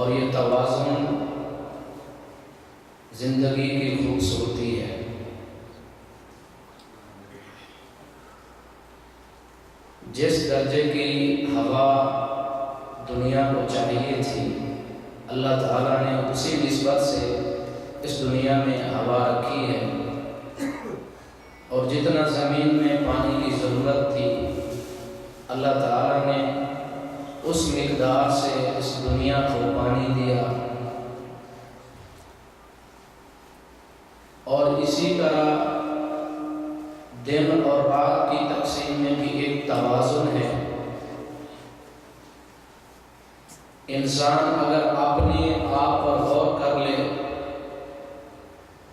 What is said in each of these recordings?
اور یہ توازن زندگی کی خوبصورتی ہے۔ جس درجے کی ہوا دنیا کو چاہیے تھی، اللہ تعالیٰ نے اسی نسبت سے اس دنیا میں ہوا رکھی ہے، اور جتنا زمین میں پانی کی ضرورت تھی اللہ تعالیٰ نے اس مقدار سے اس دنیا کو پانی دیا۔ اور اسی طرح دن اور رات کی تقسیم میں بھی ایک توازن ہے۔ انسان اگر اپنے آپ پر غور کر لے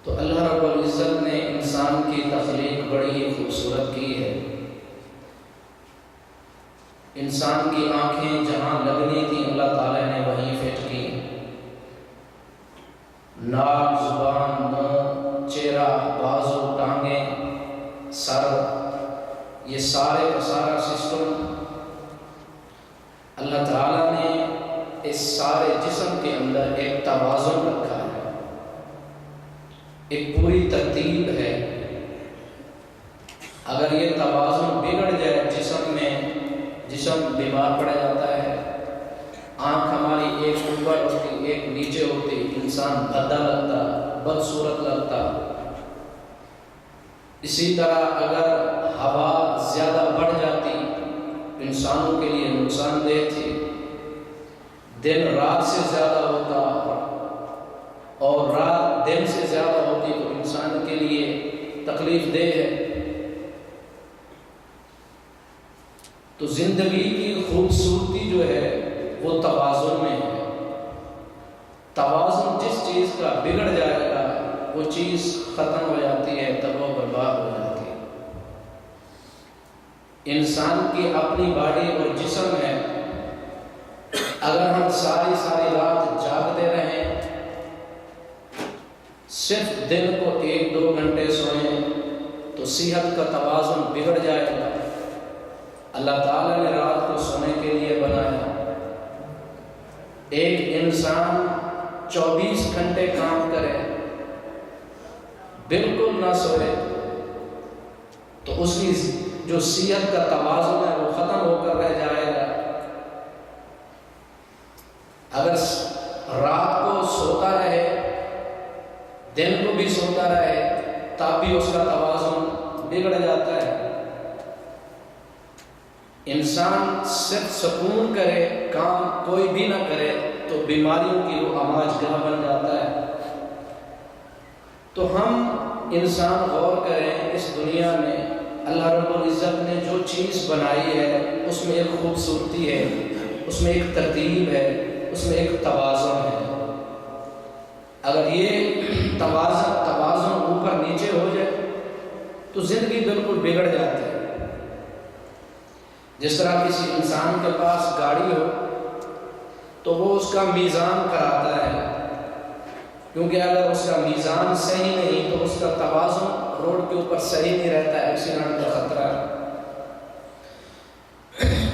تو اللہ رب العزت نے انسان کی تخلیق بڑی ہی خوبصورت کی ہے۔ انسان کی آنکھیں جہاں لگنی تھیں اللہ تعالیٰ نے وہیں فٹ کی۔ ناک، زبان، منہ، چہرہ، بازو، ٹانگیں، سر، یہ سارے کا سارا سسٹم اللہ تعالیٰ نے اس سارے جسم کے اندر ایک توازن رکھا ہے، ایک پوری ترتیب ہے۔ اگر یہ توازن بگڑ جائے جسم میں، جسم بیمار پڑ جاتا ہے۔ آنکھ ہماری ایک اوپر ہوتی ایک نیچے ہوتی، انسان بھدا لگتا، بدصورت لگتا۔ اسی طرح اگر ہوا زیادہ بڑھ جاتی انسانوں کے لیے نقصان دہ تھی، دن رات سے زیادہ ہوتا اور رات دن سے زیادہ ہوتی تو انسان کے لیے تکلیف دہ ہے۔ تو زندگی کی خوبصورتی جو ہے وہ توازن میں ہے۔ توازن جس چیز کا بگڑ جائے گا وہ چیز ختم ہو جاتی ہے، تباہ و برباد ہو جاتی ہے۔ انسان کی اپنی باڈی اور جسم ہے، اگر ہم ساری رات جاگتے رہیں، صرف دن کو 1-2 گھنٹے سوئیں تو صحت کا توازن بگڑ جائے گا۔ اللہ تعالیٰ نے رات کو سونے کے لیے بنایا۔ ایک انسان 24 گھنٹے کام کرے، بالکل نہ سوئے، تو اس کی جو صحت کا توازن ہے وہ ختم ہو کر رہ جائے گا۔ اگر رات کو سوتا رہے، دن کو بھی سوتا رہے، تب بھی اس کا توازن بگڑ جاتا ہے۔ انسان صرف سکون کرے، کام کوئی بھی نہ کرے تو بیماریوں کی وہ آماج گاہ بن جاتا ہے۔ تو ہم انسان غور کریں، اس دنیا میں اللہ رب العزت نے جو چیز بنائی ہے اس میں ایک خوبصورتی ہے، اس میں ایک ترتیب ہے، اس میں ایک توازن ہے۔ اگر یہ توازن اوپر نیچے ہو جائے تو زندگی بالکل بگڑ جاتی ہے۔ جس طرح کسی انسان کے پاس گاڑی ہو تو وہ اس کا میزان کراتا ہے، کیونکہ اگر اس کا میزان صحیح نہیں تو اس کا توازن روڈ کے اوپر صحیح نہیں رہتا، ایکسیڈنٹ کا خطرہ ہے۔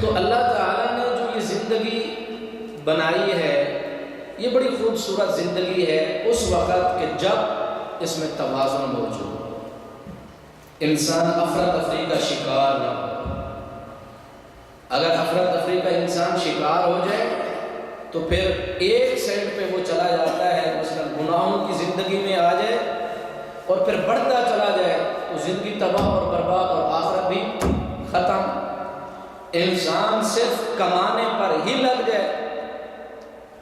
تو اللہ تعالیٰ نے جو یہ زندگی بنائی ہے یہ بڑی خوبصورت زندگی ہے اس وقت کہ جب اس میں توازن موجود ہو، انسان افراتفری کا شکار نہ ہو۔ اگر افراتفری کا انسان شکار ہو جائے تو پھر ایک سائڈ پہ وہ چلا جاتا ہے، مثلا گناہوں کی زندگی میں آ جائے اور پھر بڑھتا چلا جائے تو زندگی تباہ اور برباد اور آخرت بھی ختم۔ انسان صرف کمانے پر ہی لگ جائے،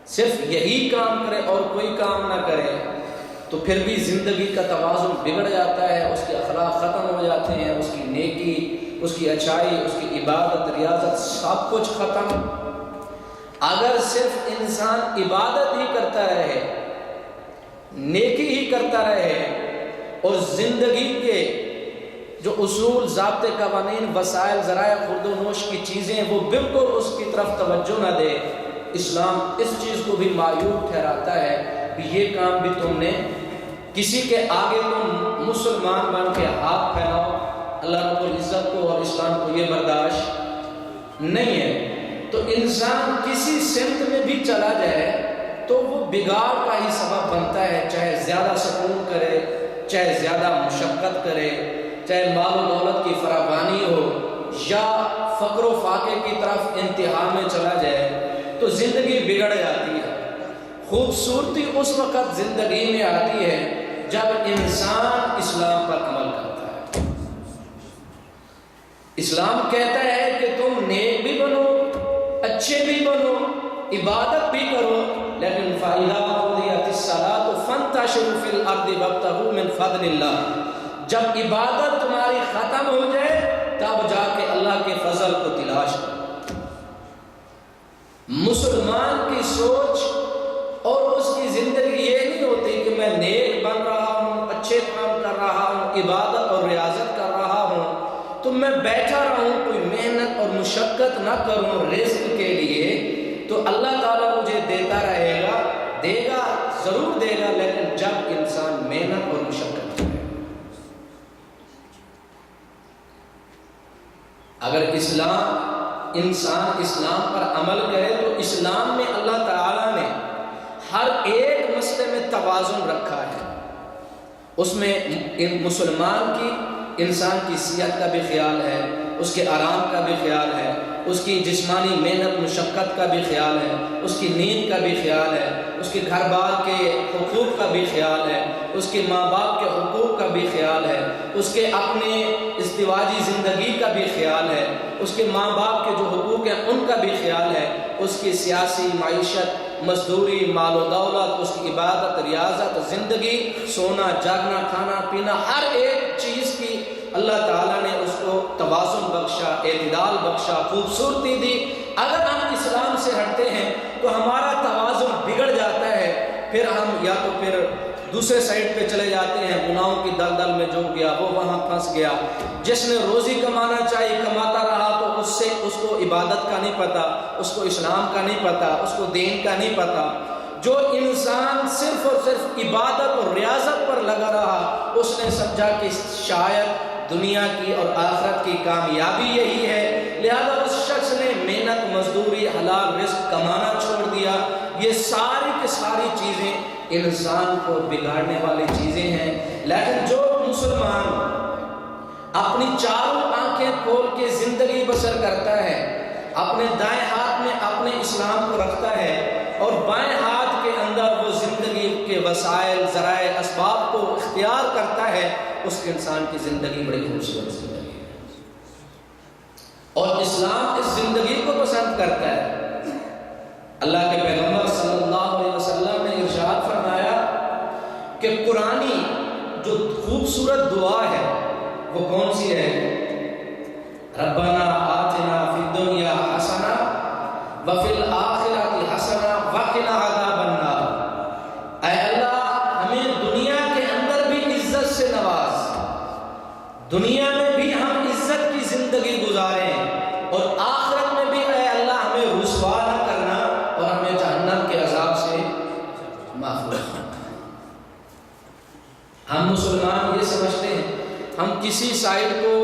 صرف یہی کام کرے اور کوئی کام نہ کرے تو پھر بھی زندگی کا توازن بگڑ جاتا ہے، اس کے اخلاق ختم ہو جاتے ہیں، اس کی نیکی، اس کی اچھائی، اس کی عبادت، ریاضت، سب کچھ ختم۔ اگر صرف انسان عبادت ہی کرتا رہے، نیکی ہی کرتا رہے اور زندگی کے جو اصول، ضابطے، قوانین، وسائل، ذرائع خورد و نوش کی چیزیں وہ بالکل اس کی طرف توجہ نہ دے، اسلام اس چیز کو بھی معیوب ٹھہراتا ہے کہ یہ کام بھی تم نے کسی کے آگے تم مسلمان بن کے ہاتھ پھیلاؤ، اللہ رب العزت کو اور اسلام کو یہ برداشت نہیں ہے۔ تو انسان کسی سمت میں بھی چلا جائے تو وہ بگاڑ کا ہی سبب بنتا ہے، چاہے زیادہ سکون کرے، چاہے زیادہ مشقت کرے، چاہے مال و دولت کی فراوانی ہو یا فقر و فاقے کی طرف انتہا میں چلا جائے تو زندگی بگڑ جاتی ہے۔ خوبصورتی اس وقت زندگی میں آتی ہے جب انسان اسلام پر عمل کرتا ہے۔ اسلام کہتا ہے کہ تم نیک بھی بنو، اچھے بھی بنو، عبادت بھی کرو، لیکن فَإِذَا قُضِيَتِ الصَّلَاةُ فَانتَشِرُوا فِي الْأَرْضِ وَابْتَغُوا مِنْ فَضْلِ اللَّهِ، جب عبادت تمہاری ختم ہو جائے تب جا کے اللہ کے فضل کو تلاش کرو۔ مسلمان کی سوچ اور اس کی زندگی یہ نہیں ہوتی کہ میں نیک بن رہا ہوں، اچھے کام کر رہا ہوں، عبادت اور ریاضت کر رہا ہوں تو میں بیٹھا رہوں، کوئی محنت اور مشقت نہ کروں رزق کے لیے، تو اللہ تعالیٰ مجھے دیتا رہے گا، دے گا ضرور دے گا، لیکن جب انسان محنت اور مشقت کرے۔ اگر انسان اسلام پر عمل کرے تو اسلام میں اللہ تعالیٰ نے ہر ایک مسئلے میں توازن رکھا ہے۔ اس میں مسلمان کی انسان کی صحت کا بھی خیال ہے، اس کے آرام کا بھی خیال ہے، اس کی جسمانی محنت مشقت کا بھی خیال ہے، اس کی نیند کا بھی خیال ہے، اس کے گھر بار کے حقوق کا بھی خیال ہے، اس کے ماں باپ کے حقوق کا بھی خیال ہے، اس کے اپنے ازدواجی زندگی کا بھی خیال ہے، اس کے ماں باپ کے جو حقوق ہیں ان کا بھی خیال ہے، اس کی سیاسی معیشت، مزدوری، مال و دولت، اس کی عبادت، ریاضت، زندگی، سونا جاگنا، کھانا پینا، ہر ایک چیز کی اللہ تعالیٰ نے اس کو توازن بخشا، اعتدال بخشا، خوبصورتی دی۔ اگر ہم اسلام سے ہٹتے ہیں تو ہمارا توازن بگڑ جاتا ہے، پھر ہم یا تو پھر دوسرے سائڈ پہ چلے جاتے ہیں، گناہوں کی دلدل میں ڈوب گیا، وہ وہاں پھنس گیا۔ جس نے روزی کمانا چاہیے کماتا رہا تو اس کو عبادت کا نہیں پتا، اس کو اسلام کا نہیں پتا، اس کو دین کا نہیں پتا۔ جو انسان صرف اور صرف عبادت اور ریاضت پر لگا رہا، اس نے سمجھا کہ شاید دنیا کی اور آخرت کی کامیابی یہی ہے، لہذا اس شخص نے محنت، مزدوری، حلال رزق کمانا چھوڑ دیا۔ یہ ساری کی ساری چیزیں انسان کو بگاڑنے والی چیزیں ہیں۔ لیکن جو مسلمان اپنی چاروں آنکھیں کھول کے زندگی بسر کرتا ہے، اپنے دائیں ہاتھ میں اپنے اسلام کو رکھتا ہے اور بائیں ہاتھ کے اندر وہ زندگی کے وسائل، ذرائع، اسباب کو اختیار کرتا ہے، اس انسان کی زندگی بڑی خوبصورت زندگی ہے۔ اور اسلام اس زندگی کو پسند کرتا ہے۔ اللہ کے پیغمبر صلی اللہ علیہ وسلم نے ارشاد فرمایا کہ قرآنی جو خوبصورت دعا ہے وہ کون سی ہے؟ ربنا آتنا فی الدنیا حسنہ وفی الآخرۃ حسنہ وقنا عذاب النار۔ اے اللہ ہمیں دنیا کے اندر بھی عزت سے نواز، دنیا میں بھی ہم عزت کی زندگی گزاریں، اور آخرت میں بھی اے اللہ ہمیں رسوا نہ کرنا اور ہمیں جہنم کے عذاب سے محفوظ کرنا۔ ہم مسلمان یہ سمجھتے ہیں ہم کسی سائڈ کو،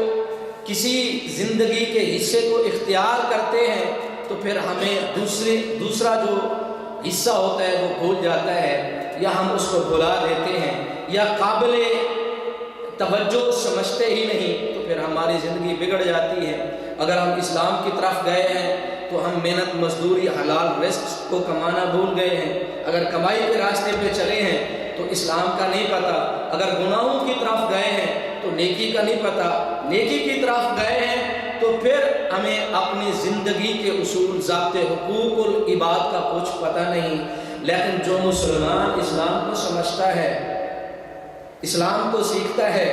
کسی زندگی کے حصے کو اختیار کرتے ہیں تو پھر ہمیں دوسرا جو حصہ ہوتا ہے وہ بھول جاتا ہے، یا ہم اس کو بھلا دیتے ہیں، یا قابل توجہ سمجھتے ہی نہیں، تو پھر ہماری زندگی بگڑ جاتی ہے۔ اگر ہم اسلام کی طرف گئے ہیں تو ہم محنت، مزدوری، حلال رزق کو کمانا بھول گئے ہیں۔ اگر کمائی کے راستے پہ چلے ہیں تو اسلام کا نہیں پتہ، اگر گناہوں کی طرف گئے ہیں تو نیکی کا نہیں پتہ، نیکی کی طرف گئے ہیں تو پھر ہمیں اپنی زندگی کے اصول، ضابطے، حقوق العباد کا کچھ پتہ نہیں۔ لیکن جو مسلمان اسلام کو سمجھتا ہے، اسلام کو سیکھتا ہے،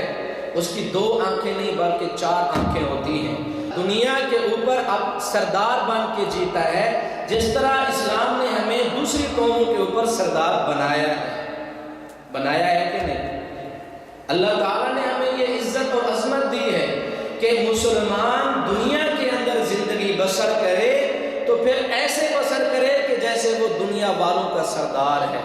اس کی 2 آنکھیں نہیں بلکہ 4 آنکھیں ہوتی ہیں۔ دنیا کے اوپر اب سردار بن کے جیتا ہے، جس طرح اسلام نے ہمیں دوسری قوموں کے اوپر سردار بنایا ہے کہ نہیں؟ اللہ تعالیٰ نے ہمیں یہ عزت اور عظمت دی ہے کہ مسلمان دنیا کے اندر زندگی بسر کرے تو پھر ایسے بسر کرے کہ جیسے وہ دنیا والوں کا سردار ہے۔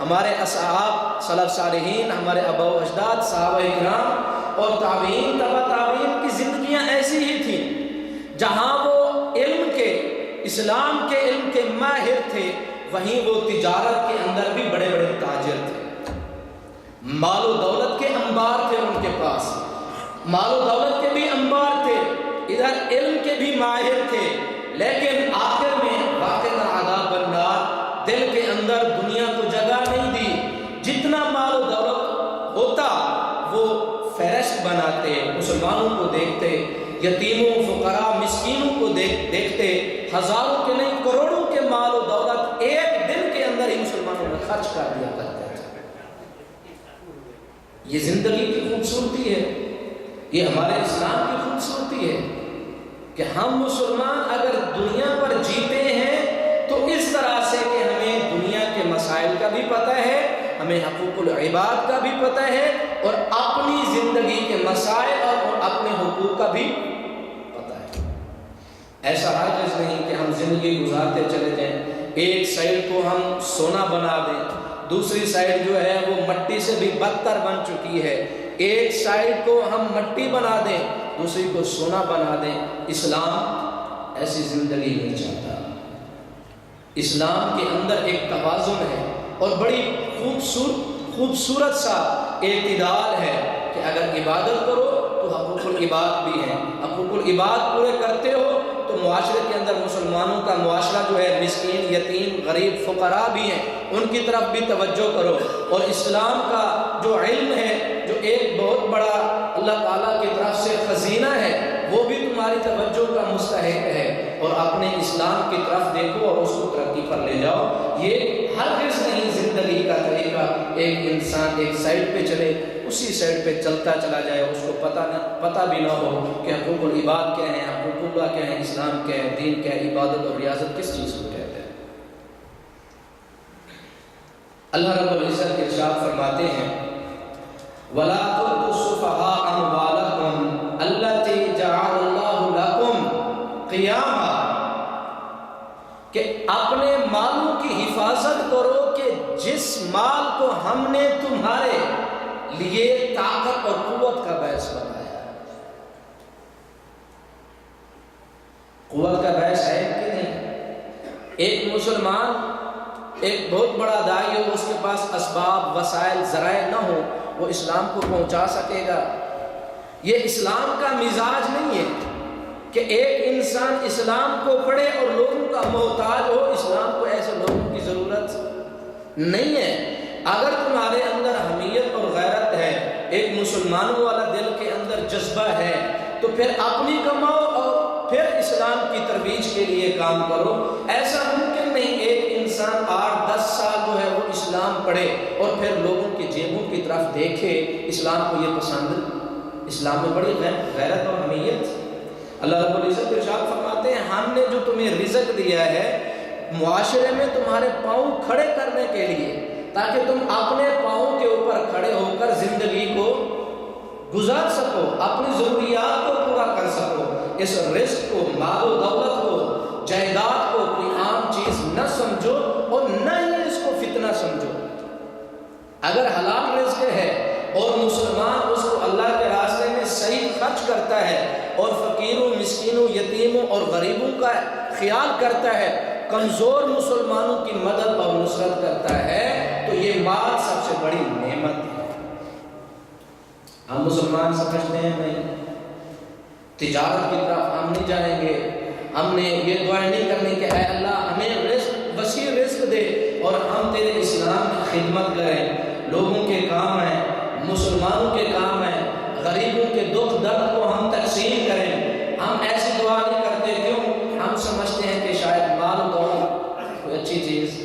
ہمارے اصحاب، سلف صالحین، ہمارے آباء و اجداد، صحابہ کرام اور تابعین، تبع تابعین کی زندگیاں ایسی ہی تھیں، جہاں وہ علم کے، اسلام کے علم کے ماہر تھے، وہیں وہ تجارت کے اندر بھی بڑے بڑے تاجر تھے، مال و دولت کے انبار تھے ان کے پاس، مال و دولت کے بھی انبار تھے، ادھر علم کے بھی ماہر تھے، لیکن آخر میں واقعہ عذاب النار، دل کے اندر دنیا کو جگہ نہیں دی، جتنا مال و دولت ہوتا وہ فہرست بناتے، مسلمانوں کو دیکھتے، یتیموں فقراء مسکینوں کو دیکھتے، ہزاروں کے نہیں کروڑوں کے مال و دولت ایک دن کے اندر ہی مسلمانوں نے خرچ کر دیا کرتے تھے۔ یہ زندگی کی خوبصورتی ہے، یہ ہمارے اسلام کی خوبصورتی ہے کہ ہم مسلمان اگر دنیا پر جیتے ہیں تو اس طرح سے کہ ہمیں دنیا کے مسائل کا بھی پتہ ہے، ہمیں حقوق العباد کا بھی پتہ ہے، اور اپنی زندگی کے مسائل اور اپنے حقوق کا بھی پتہ ہے۔ ایسا ہرگز نہیں کہ ہم زندگی گزارتے چلے جائیں، ایک سائڈ کو ہم سونا بنا دیں، دوسری سائڈ جو ہے وہ مٹی سے بھی بدتر بن چکی ہے، ایک سائڈ کو ہم مٹی بنا دیں، دوسری کو سونا بنا دیں۔ اسلام ایسی زندگی نہیں چاہتا۔ اسلام کے اندر ایک توازن ہے اور بڑی خوبصورت سا اعتدال ہے کہ اگر عبادت کرو تو حقوق العباد بھی ہیں، حقوق العباد پورے کرتے ہو تو معاشرے کے اندر مسلمانوں کا معاشرہ جو ہے مسکین یتیم غریب فقراء بھی ہیں، ان کی طرف بھی توجہ کرو، اور اسلام کا جو علم ہے جو ایک بہت بڑا اللہ تعالیٰ کی طرف سے خزینہ ہے وہ بھی تمہاری توجہ کا مستحق ہے، اور اپنے اسلام کی طرف دیکھو اور اس کو ترقی پر لے جاؤ۔ یہ ہرگز نہیں زندگی کا طریقہ ایک انسان ایک سائڈ پہ چلے اسی سائڈ پہ چلتا چلا جائے، اس کو پتہ بھی نہ ہو کہ حقوق العباد کیا ہیں، حقوق اللہ کیا ہیں، اسلام کیا ہے، دین کیا ہے، عبادت اور ریاضت کس چیز کو کہتے ہیں۔ اللہ رب العزت ارشاد فرماتے ہیں وَلَا تُؤْتُوا السُّفَهَاءَ أَمْوَالَكُمْ الَّتِي جَعَلَ اللَّهُ لَكُمْ قِيَامًا، کہ اپنے مالوں کی حفاظت کرو کہ جس مال کو ہم نے تمہارے لیے طاقت اور قوت کا باعث بنایا۔ قوت کا باعث ہے کہ نہیں؟ ایک مسلمان ایک بہت بڑا داعی ہو، اس کے پاس اسباب وسائل ذرائع نہ ہو، وہ اسلام کو پہنچا سکے گا؟ یہ اسلام کا مزاج نہیں ہے کہ ایک انسان اسلام کو پڑھے اور لوگوں کا محتاج ہو۔ اسلام کو ایسے لوگوں کی ضرورت نہیں ہے۔ اگر تمہارے اندر حمیت اور غیرت ہے، ایک مسلمانوں والا دل کے اندر جذبہ ہے، تو پھر اپنی کماؤ اور پھر اسلام کی ترویج کے لیے کام کرو۔ ایسا ممکن نہیں ایک انسان 8-10 سال جو ہے وہ اسلام پڑھے اور پھر لوگوں کی جیبوں کی طرف دیکھے۔ اسلام کو یہ پسند، اسلام میں بڑی غیرت اور حمیت۔ اللہ رب العزت ارشاد فرماتے ہیں ہم نے جو تمہیں رزق دیا ہے معاشرے میں تمہارے پاؤں کھڑے کرنے کے لیے، تاکہ تم اپنے پاؤں کے اوپر کھڑے ہو کر زندگی کو گزار سکو، اپنی ضروریات کو پورا کر سکو۔ اس رزق کو، مال و دولت کو، جائیداد کو کوئی عام چیز نہ سمجھو اور نہ ہی اس کو فتنہ سمجھو۔ اگر حلال رزق ہے اور مسلمان اس کو اللہ کے راستے میں صحیح خرچ کرتا ہے اور فقیروں مسکینوں یتیموں اور غریبوں کا خیال کرتا ہے، کمزور مسلمانوں کی مدد اور نصرت کرتا ہے، تو یہ مال سب سے بڑی نعمت ہے۔ ہم مسلمان سمجھتے ہیں نہیں، تجارت کی طرف ہم نہیں جائیں گے، ہم نے یہ دعا نہیں کرنی کہ اے اللہ ہمیں رزق وسیع رزق دے اور ہم تیرے اسلام کی خدمت کریں، لوگوں کے کام ہیں، مسلمانوں کے کام ہیں، غریبوں کے دکھ درد کو ہم تقسیم کریں۔ ہم ایسی دعا نہیں کرتے، کیوں؟ ہم سمجھتے ہیں کہ شاید مال و دولت کوئی اچھی چیز۔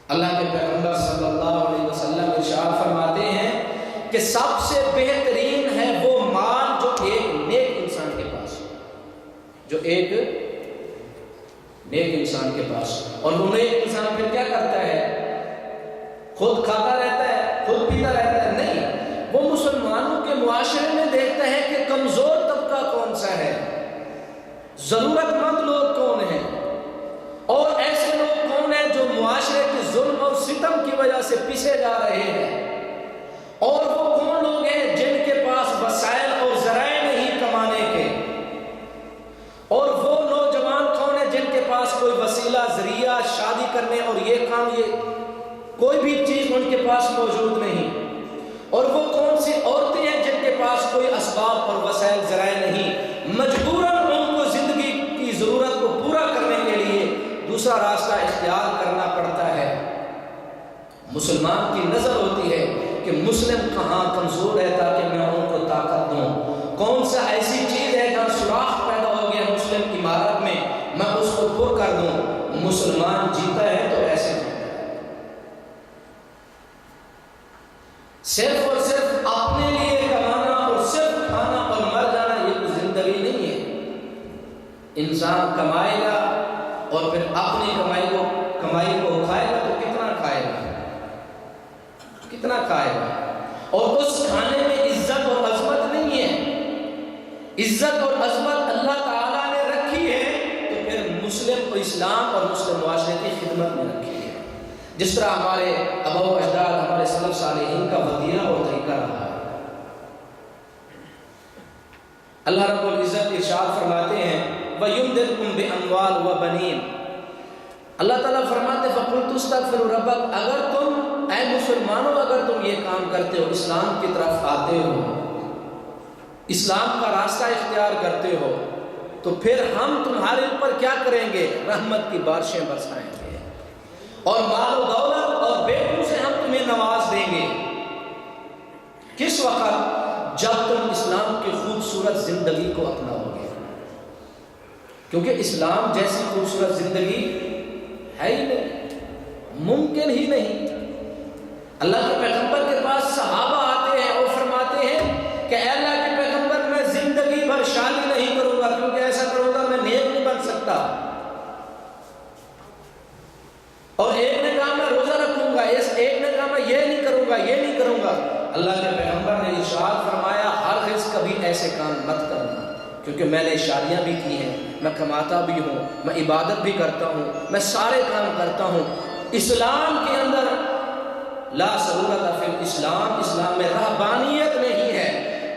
اللہ کے پیغمبر صلی اللہ علیہ وسلم ارشاد فرماتے ہیں کہ سب سے بہترین ہے وہ مال جو ایک نیک انسان کے پاس ہو، جو ایک نیک انسان کے پاس ہو۔ اور وہ نیک انسان پھر کیا کرتا ہے؟ خود کھاتا رہتا ہے، خود پیتا رہتا ہے؟ نہیں، وہ مسلمانوں کے معاشرے میں دیکھتا ہے کہ کمزور طبقہ کون سا ہے، ضرورت مند لوگ کون ہیں، اور ایسے لوگ کون ہیں جو معاشرے کے ظلم اور ستم کی وجہ سے پیچھے جا رہے ہیں، اور وہ کون لوگ ہیں جن کے پاس وسائل اور ذرائع نہیں کمانے کے، اور وہ نوجوان کون ہیں جن کے پاس کوئی وسیلہ ذریعہ شادی کرنے اور یہ کام، یہ کوئی بھی چیز ان کے پاس موجود نہیں، اور وہ کون سی عورتیں ہیں جن کے پاس کوئی اسباب اور وسائل ذرائع نہیں، مجبوراً ان کو زندگی کی ضرورت کو پورا کرنے کے لیے دوسرا راستہ اختیار کرنا پڑتا ہے۔ مسلمان کی نظر ہوتی ہے کہ مسلم کہاں کمزور ہے تاکہ میں ان کو طاقت دوں، کون سا ایسی چیز ہے جہاں سوراخ پیدا ہو گیا مسلم عمارت میں، میں اس کو پر کر دوں۔ مسلمان جیتا ہے تو ایسے جیتا ہے، صرف اور صرف اپنے لیے کمانا اور صرف کھانا اور مر جانا یہ کوئی زندگی نہیں ہے۔ انسان کمائے گا اور پھر اپنی کمائی کو کھائے گا تو کتنا کھائے گا، کتنا کھائے گا، اور اس کھانے میں عزت اور عظمت نہیں ہے۔ عزت اور عظمت اللہ تعالیٰ نے رکھی ہے تو پھر مسلم کو اسلام اور مسلم معاشرے کی خدمت میں رکھی ہے، جس طرح ہمارے آباء و اجداد، ہمارے سلف صالحین کا وتیرہ اور طریقہ رہا ہے۔ اللہ رب العزت ارشاد فرماتے ہیں وَيُمْدِدْكُمْ بِأَمْوَالٍ وَبَنِينَ، اللہ تعالیٰ فرماتے فَقُلْتُ اسْتَغْفِرُوا رَبَّكُمْ، اگر تم اے مسلمانوں اگر تم یہ کام کرتے ہو، اسلام کی طرف آتے ہو، اسلام کا راستہ اختیار کرتے ہو، تو پھر ہم تمہارے اوپر کیا کریں گے؟ رحمت کی بارشیں برسائیں گے، اور مال و دولت اور بیٹوں سے ہم تمہیں نواز دیں گے۔ کس وقت؟ جب تم اسلام کی خوبصورت زندگی کو اپناؤ گے، کیونکہ اسلام جیسی خوبصورت زندگی ہے ہی نہیں، ممکن ہی نہیں۔ اللہ کے پیغمبر کے پاس صحابہ آتے ہیں اور فرماتے ہیں کہ اے اللہ کے پیغمبر میں زندگی بھر شادی نہیں کروں گا، کیونکہ ایسا کروں گا میں نیک نہیں بن سکتا، اور ایک نے کہا میں روزہ رکھوں گا، ایک نے کہا میں یہ نہیں کروں گا، یہ نہیں کروں گا۔ اللہ کے پیغمبر نے ارشاد فرمایا ہرگز کبھی ایسے کام مت کرنا، کیونکہ میں نے شادیاں بھی کی ہیں، میں کماتا بھی ہوں، میں عبادت بھی کرتا ہوں، میں سارے کام کرتا ہوں۔ اسلام کے اندر لا ضرورت فی الاسلام، اسلام میں رہبانیت نہیں ہے۔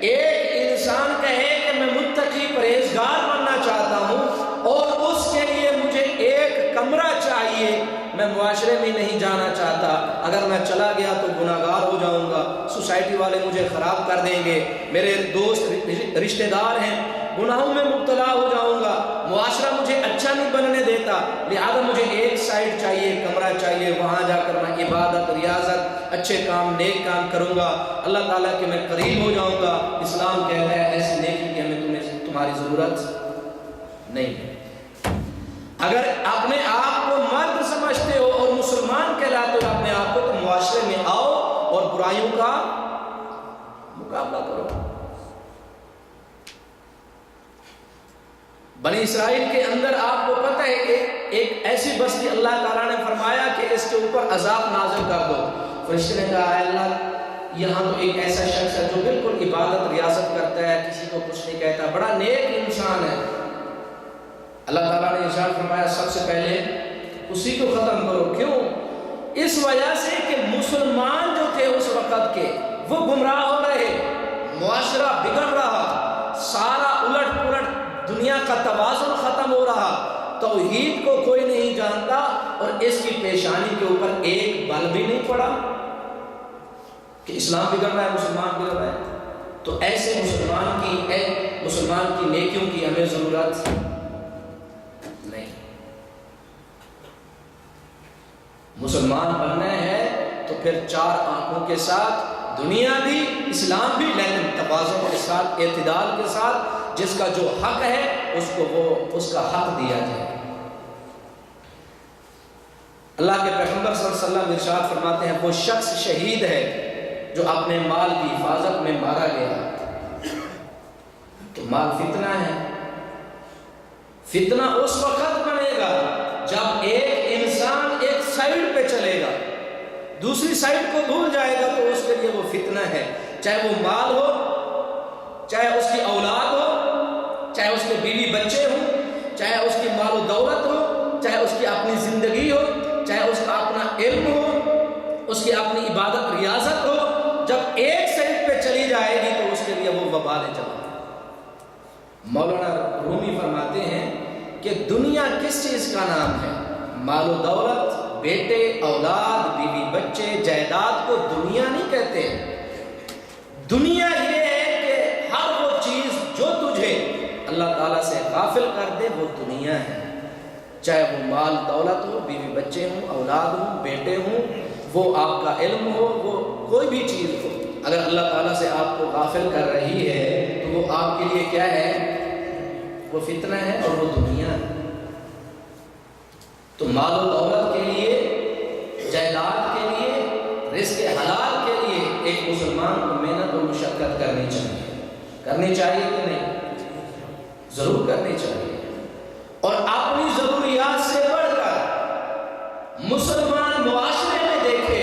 ایک انسان کہے کہ میں متقی پرہیزگار بننا چاہتا ہوں اور اس کے لیے مجھے ایک کمرہ چاہیے، میں معاشرے میں نہیں جانا چاہتا، اگر میں چلا گیا تو گناہگار ہو جاؤں گا، سوسائٹی والے مجھے خراب کر دیں گے، میرے دوست رشتہ دار ہیں گناہوں میں مبتلا ہو جاؤں گا، معاشرہ مجھے اچھا نہیں بننے دیتا، لہذا مجھے ایک سائڈ چاہیے، کمرہ چاہیے، وہاں جا کر میں عبادت، ریاضت، اچھے کام، نیک کام کروں گا، اللہ تعالیٰ کے میں قریب ہو جاؤں گا۔ اسلام کہتا ہے ایسی نیکی کی ہمیں تمہاری ضرورت نہیں ہے۔ اگر اپنے آپ کو مرد سمجھتے ہو اور مسلمان کہلاتے ہو اپنے آپ کو، تو معاشرے میں آؤ اور برائیوں کا مقابلہ کرو۔ بنی اسرائیل کے اندر آپ کو پتہ ہے کہ ایک ایسی بستی اللہ تعالیٰ نے فرمایا کہ اس کے اوپر عذاب نازل کر دو، فرشتے نے کہا اے اللہ یہاں تو ایک ایسا شخص ہے جو بالکل عبادت ریاضت کرتا ہے، کسی کو کچھ نہیں کہتا، بڑا نیک انسان ہے۔ اللہ تعالیٰ نے ارشاد فرمایا سب سے پہلے اسی کو ختم کرو۔ کیوں؟ اس وجہ سے کہ مسلمان جو تھے اس وقت کے وہ گمراہ ہو رہے، معاشرہ بگڑ رہا، سارا الٹ پلٹ، دنیا کا توازن ختم ہو رہا، توحید کو کوئی نہیں جانتا، اور اس کی پیشانی کے اوپر ایک بل بھی نہیں پڑا کہ اسلام بگڑ رہا ہے، مسلمان بگڑ رہا ہے۔ تو ایسے مسلمان کی نیکیوں کی ہمیں ضرورت نہیں۔ مسلمان بننا ہے تو پھر چار آنکھوں کے ساتھ دنیا بھی اسلام بھی، لیکن توازن کے ساتھ، اعتدال کے ساتھ، جس کا جو حق ہے اس کو اس کا حق دیا جائے۔ اللہ کے پیغمبر صلی اللہ علیہ وسلم ارشاد فرماتے ہیں وہ شخص شہید ہے جو اپنے مال کی حفاظت میں مارا گیا۔ تو مال فتنہ ہے، فتنہ اس وقت بنے گا جب ایک انسان ایک سائیڈ پہ چلے گا، دوسری سائیڈ کو بھول جائے گا، تو اس کے لیے وہ فتنہ ہے، چاہے وہ مال ہو، چاہے اس کی اولاد ہو، چاہے اس کے بیوی بچے ہوں، چاہے اس کی مال و دولت ہو، چاہے اس کی اپنی زندگی ہو، چاہے اس کا اپنا علم ہو، اس کی اپنی عبادت ریاضت ہو، جب ایک سائیڈ پہ چلی جائے گی تو اس کے لیے وہ وبال جہاں۔ مولانا رومی فرماتے ہیں کہ دنیا کس چیز کا نام ہے؟ مال و دولت، بیٹے، اولاد، بیوی، بچے، جائیداد کو دنیا نہیں کہتے۔ دنیا یہ ہے کہ ہر وہ چیز جو تجھے اللہ تعالیٰ سے غافل کر دے وہ دنیا ہے، چاہے وہ مال دولت ہو، بیوی بچے ہوں، اولاد ہوں، بیٹے ہوں، وہ آپ کا علم ہو، وہ کوئی بھی چیز ہو، اگر اللہ تعالیٰ سے آپ کو غافل کر رہی ہے تو وہ آپ کے لیے کیا ہے؟ وہ فتنہ ہے اور وہ دنیا ہے۔ تو مال و دولت کے لیے، جائیداد کے لیے، رزق حلال کے لیے ایک مسلمان کو محنت اور مشقت کرنی چاہیے کہ نہیں؟ ضرور کرنی چاہیے۔ اور اپنی ضروریات سے بڑھ کر مسلمان معاشرے میں دیکھے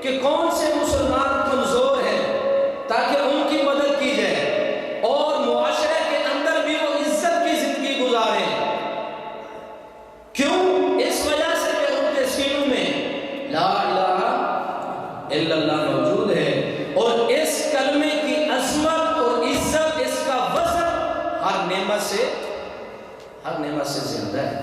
کہ کون سے مسلمان کمزور ہیں تاکہ ان کی مدد کی جائے اور معاشرے کے اندر بھی وہ عزت کی زندگی گزاریں۔ کیوں؟ اس وجہ سے کہ ان کے سینوں میں لا الہ الا اللہ موجود ہے، اور اس کلمے کی عظمت اور عزت، اس کا وزن ہر نعمت سے زیادہ ہے۔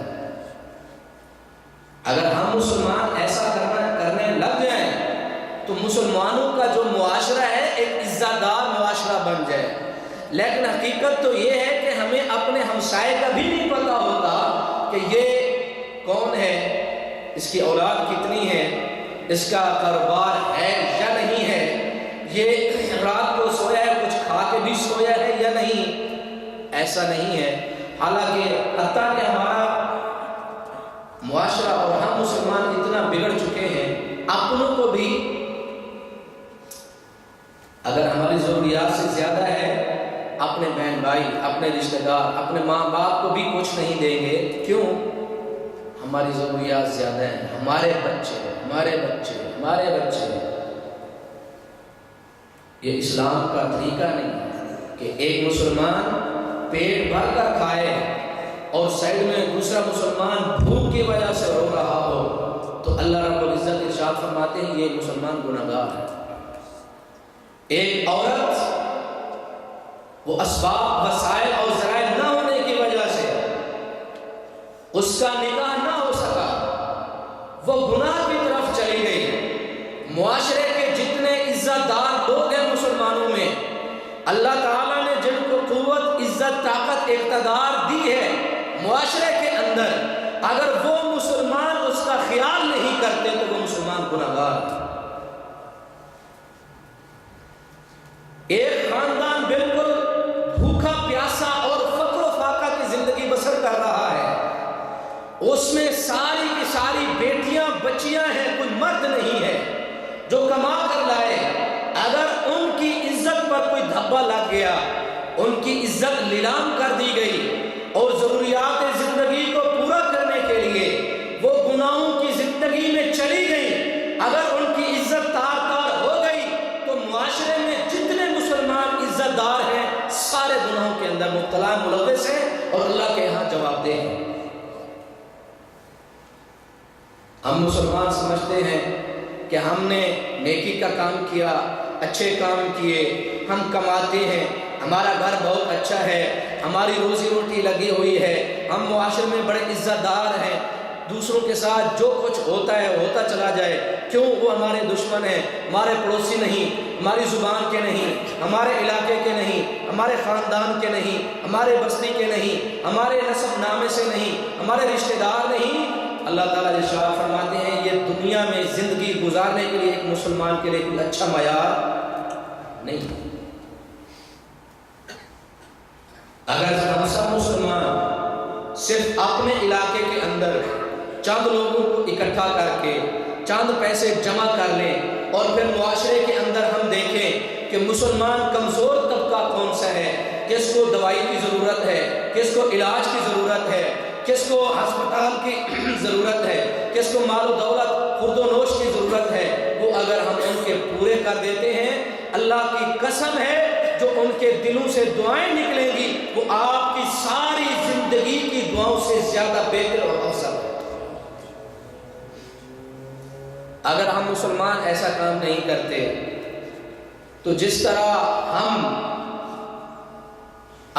اگر ہم مسلمان ایسا کرنے لگ جائیں تو مسلمانوں کا جو معاشرہ ہے ایک عزت دار معاشرہ بن جائے۔ لیکن حقیقت تو یہ ہے کہ ہمیں اپنے ہمسائے کا بھی نہیں پتہ ہوتا کہ یہ کون ہے، اس کی اولاد کتنی ہے، اس کا کاروبار ہے یا نہیں ہے، یہ رات کو سویا ہے، کچھ کھا کے بھی سویا ہے یا نہیں۔ ایسا نہیں ہے۔ حالانکہ حتیٰ کہ ہمارا معاشرہ اور ہم مسلمان اتنا بگڑ چکے ہیں، اپنوں کو بھی اگر ہماری ضروریات سے زیادہ ہے، اپنے بہن بھائی، اپنے رشتہ دار، اپنے ماں باپ کو بھی کچھ نہیں دیں گے۔ کیوں؟ ہماری ضروریات زیادہ ہیں، ہمارے بچے۔ یہ اسلام کا طریقہ نہیں ہے کہ ایک مسلمان پیٹ بھر کر کھائے اور سائڈ میں دوسرا مسلمان بھوک کی وجہ سے رو رہا ہو، تو اللہ رب العزت ارشاد فرماتے ہیں یہ مسلمان گنہگار ہے۔ ایک عورت وہ اسباب، وسائل اور ذرائع نہ ہونے کی وجہ سے اس کا نکاح نہ ہو سکا، وہ گناہ کی طرف چلی گئی۔ معاشرے کے جتنے عزت دار لوگ ہیں مسلمانوں میں، اللہ تعالیٰ نے جن کو قوت، عزت، طاقت، اقتدار دی ہے معاشرے کے اندر، اگر وہ مسلمان اس کا خیال نہیں کرتے تو وہ مسلمان گنہگار ہے۔ ایک خاندان بالکل بھوکا پیاسا اور فقر و فاقہ کی زندگی بسر کر رہا ہے، اس میں ساری کی ساری بیٹیاں بچیاں ہیں، کوئی مرد نہیں ہے جو کما کر لائے۔ اگر ان کی عزت پر کوئی دھبا لگ گیا، ان کی عزت نیلام کر دی گئی اور ضروریات زندگی کو پورا کرنے کے لیے وہ گناہوں کی زندگی میں چلی گئی، اگر ان کی عزت تار تار ہو گئی تو معاشرے میں جتنے مسلمان عزت دار ہیں سارے گناہوں کے اندر مبتلا، ملوث ہیں اور اللہ کے ہاں جواب دہ ہیں۔ ہم مسلمان سمجھتے ہیں کہ ہم نے نیکی کا کام کیا، اچھے کام کیے، ہم کماتے ہیں، ہمارا گھر بہت اچھا ہے، ہماری روزی روٹی لگی ہوئی ہے، ہم معاشرے میں بڑے عزت دار ہیں، دوسروں کے ساتھ جو کچھ ہوتا ہے ہوتا چلا جائے، کیوں؟ وہ ہمارے دشمن ہیں، ہمارے پڑوسی نہیں، ہماری زبان کے نہیں، ہمارے علاقے کے نہیں، ہمارے خاندان کے نہیں، ہمارے بستی کے نہیں، ہمارے نسب نامے سے نہیں، ہمارے رشتہ دار نہیں۔ اللہ تعالیٰ ارشاد فرماتے ہیں یہ دنیا میں زندگی گزارنے کے لیے ایک مسلمان کے لیے کوئی اچھا معیار نہیں۔ اگر ہم سب مسلمان صرف اپنے علاقے کے اندر چند لوگوں کو اکٹھا کر کے چند پیسے جمع کر لیں اور پھر معاشرے کے اندر ہم دیکھیں کہ مسلمان کمزور طبقہ کون سا ہے، کس کو دوائی کی ضرورت ہے، کس کو علاج کی ضرورت ہے، کس کو ہسپتال کی ضرورت ہے، کس کو مال و دولت، خورد و نوش کی ضرورت ہے، وہ اگر ہم ان کے پورے کر دیتے ہیں، اللہ کی قسم ہے جو ان کے دلوں سے دعائیں نکلیں گی وہ آپ کی ساری زندگی کی دعاؤں سے زیادہ بہتر اور افضل ہے۔ اگر ہم مسلمان ایسا کام نہیں کرتے تو جس طرح ہم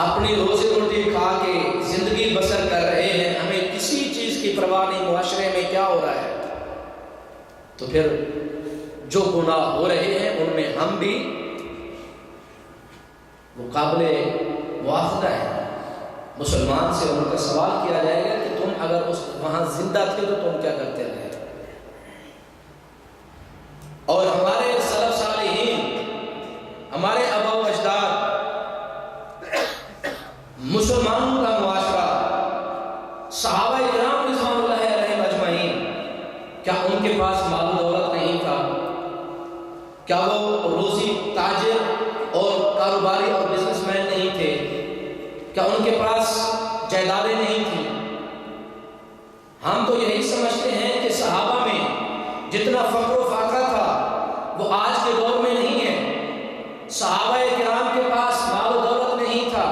اپنی روزی روٹی کھا کے زندگی بسر کر رہے کی پرواہ نہیں معاشرے میں کیا ہو رہا ہے، تو پھر جو گناہ ہو رہے ہیں ان میں ہم بھی وہ قابل مواخذہ ہے۔ مسلمان سے ان کا سوال کیا جائے گا کہ تم اگر وہاں زندہ تھے تو تم کیا کرتے رہے؟ اور ہمارے سلف صالحین، ہمارے آباء و اجداد، مسلمانوں کا معاشرہ، صحابہ کرام رضوان اللہ علیہم اجمعین، کیا ان کے پاس مال و دولت نہیں تھا؟ کیا وہ روزی تاجر اور کاروباری اور بزنس مین نہیں تھے؟ کیا ان کے پاس جائیدادیں نہیں تھیں؟ ہم تو یہی سمجھتے ہیں کہ صحابہ میں جتنا فقر و فاقہ تھا وہ آج کے دور میں نہیں ہے۔ صحابہ کرام کے پاس مال و دولت نہیں تھا،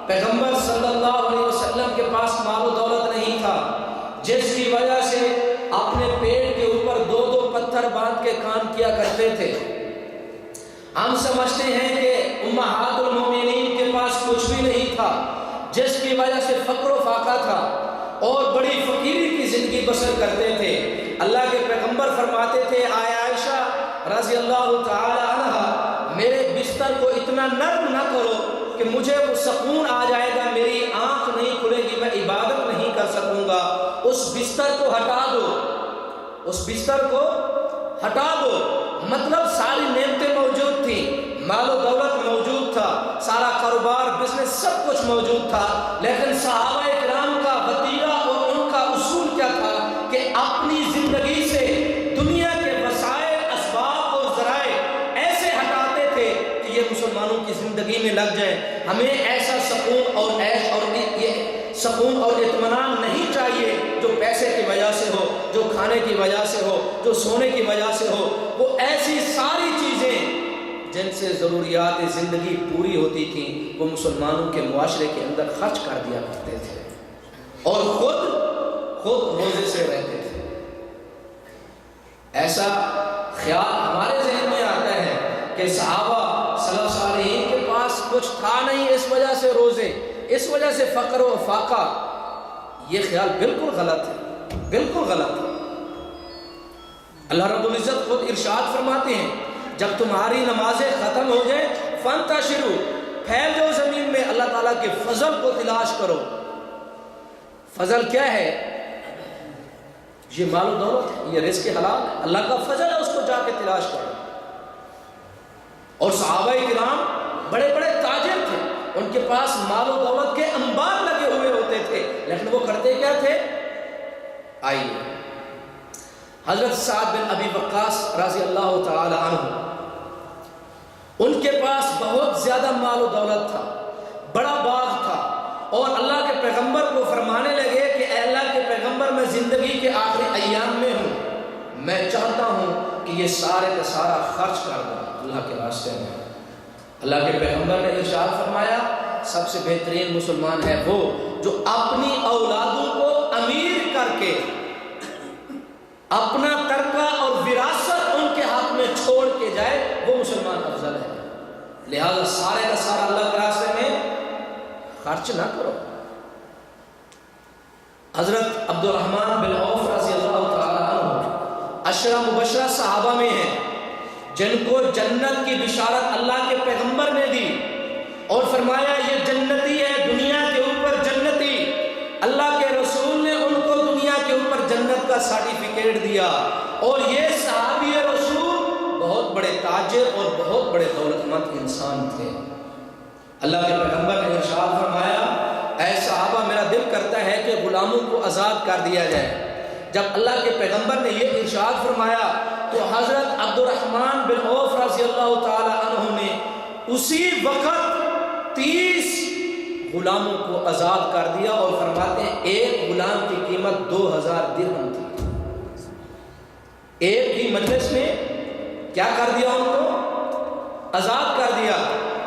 پیغمبر صلی اللہ علیہ وسلم کے پاس مال و دولت نہیں تھا، جس کی وجہ سے اپنے پیٹ کے اوپر دو دو پتھر باندھ کے کام کیا کرتے تھے۔ ہم سمجھتے ہیں کہ امہات المومنین کے پاس کچھ بھی نہیں تھا، جس کی وجہ سے فقر و فاقہ تھا اور بڑی فقیری کی زندگی بسر کرتے تھے۔ اللہ کے پیغمبر فرماتے تھے، آئے عائشہ رضی اللہ تعالی عنہ، میرے بستر کو اتنا نرم نہ کرو کہ مجھے وہ سکون آ جائے گا، میری آنکھ نہیں کھلے گی، میں عبادت نہیں کر سکوں گا، اس بستر کو ہٹا دو، اس بستر کو ہٹا دو۔ مطلب ساری نعمتیں موجود تھیں، مال و دولت موجود تھا، سارا کاروبار بزنس سب کچھ موجود تھا، لیکن صحابہ کرام کا وتیرہ اور ان کا اصول کیا تھا کہ اپنی زندگی سے دنیا کے وسائل، اسباب اور ذرائع ایسے ہٹاتے تھے کہ یہ مسلمانوں کی زندگی میں لگ جائے۔ ہمیں ایسا سکون اور عیش اور یہ سکون اور اطمینان نہیں چاہیے جو پیسے کی وجہ سے ہو، جو کھانے کی وجہ سے ہو، جو سونے کی وجہ سے ہو۔ وہ ایسی ساری چیزیں جن سے ضروریات زندگی پوری ہوتی تھیں وہ مسلمانوں کے معاشرے کے اندر خرچ کر دیا کرتے تھے اور خود روزے سے رہتے تھے۔ ایسا خیال ہمارے ذہن میں آتا ہے کہ صحابہ سلف صالحین کے پاس کچھ تھا نہیں، اس وجہ سے روزے، اس وجہ سے فقر و فاقہ۔ یہ خیال بالکل غلط ہے، بالکل غلط ہے۔ اللہ رب العزت خود ارشاد فرماتے ہیں، جب تمہاری نمازیں ختم ہو جائیں فانتشروا، پھیل جاؤ زمین میں، اللہ تعالیٰ کے فضل کو تلاش کرو۔ فضل کیا ہے؟ یہ مال و دولت ہے، یہ رزق حلال ہے، اللہ کا فضل ہے، اس کو جا کے تلاش کرو۔ اور صحابہ کرام بڑے بڑے تاجر تھے، ان کے پاس مال و دولت کے انبار لگے ہوئے ہوتے تھے، لیکن وہ کرتے کیا تھے؟ آئیے حضرت سعد بن ابی وقاص رضی اللہ تعالی عنہ، ان کے پاس بہت زیادہ مال و دولت تھا، بڑا باغ تھا، اور اللہ کے پیغمبر کو فرمانے لگے کہ اے اللہ کے پیغمبر، میں زندگی کے آخری ایام میں ہوں، میں چاہتا ہوں کہ یہ سارے کا سارا خرچ کر دوں اللہ کے راستے میں۔ اللہ کے پیغمبر نے ارشاد فرمایا، سب سے بہترین مسلمان ہے وہ جو اپنی اولادوں کو امیر کر کے اپنا ترکہ اور وراثت ان کے ہاتھ میں چھوڑ کے جائے، وہ مسلمان افضل ہے۔ لہذا سارے کا سارا اللہ کے راستے میں خرچ نہ کرو۔ حضرت عبد الرحمن بن عوف رضی اللہ تعالی عنہ عشرہ مبشرہ صحابہ میں ہیں جن کو جنت کی بشارت اللہ کے پیغمبر نے دی اور فرمایا یہ جنتی ہے، دنیا کے اوپر جنتی۔ اللہ کے رسول نے ان کو دنیا کے اوپر جنت کا سرٹیفکیٹ دیا، اور یہ صحابی رسول بہت بڑے تاجر اور بہت بڑے دولت مند انسان تھے۔ اللہ کے پیغمبر نے ارشاد فرمایا، اے صحابہ، میرا دل کرتا ہے کہ غلاموں کو آزاد کر دیا جائے۔ جب اللہ کے پیغمبر نے یہ ارشاد فرمایا تو حضرت عبد الرحمن بن عوف رضی اللہ تعالی عنہ نے اسی وقت 30 غلاموں کو آزاد کر دیا، اور فرماتے ہیں ایک غلام کی قیمت 2000 درہم تھی۔ ایک ہی مجلس میں کیا کر دیا؟ ان کو آزاد کر دیا،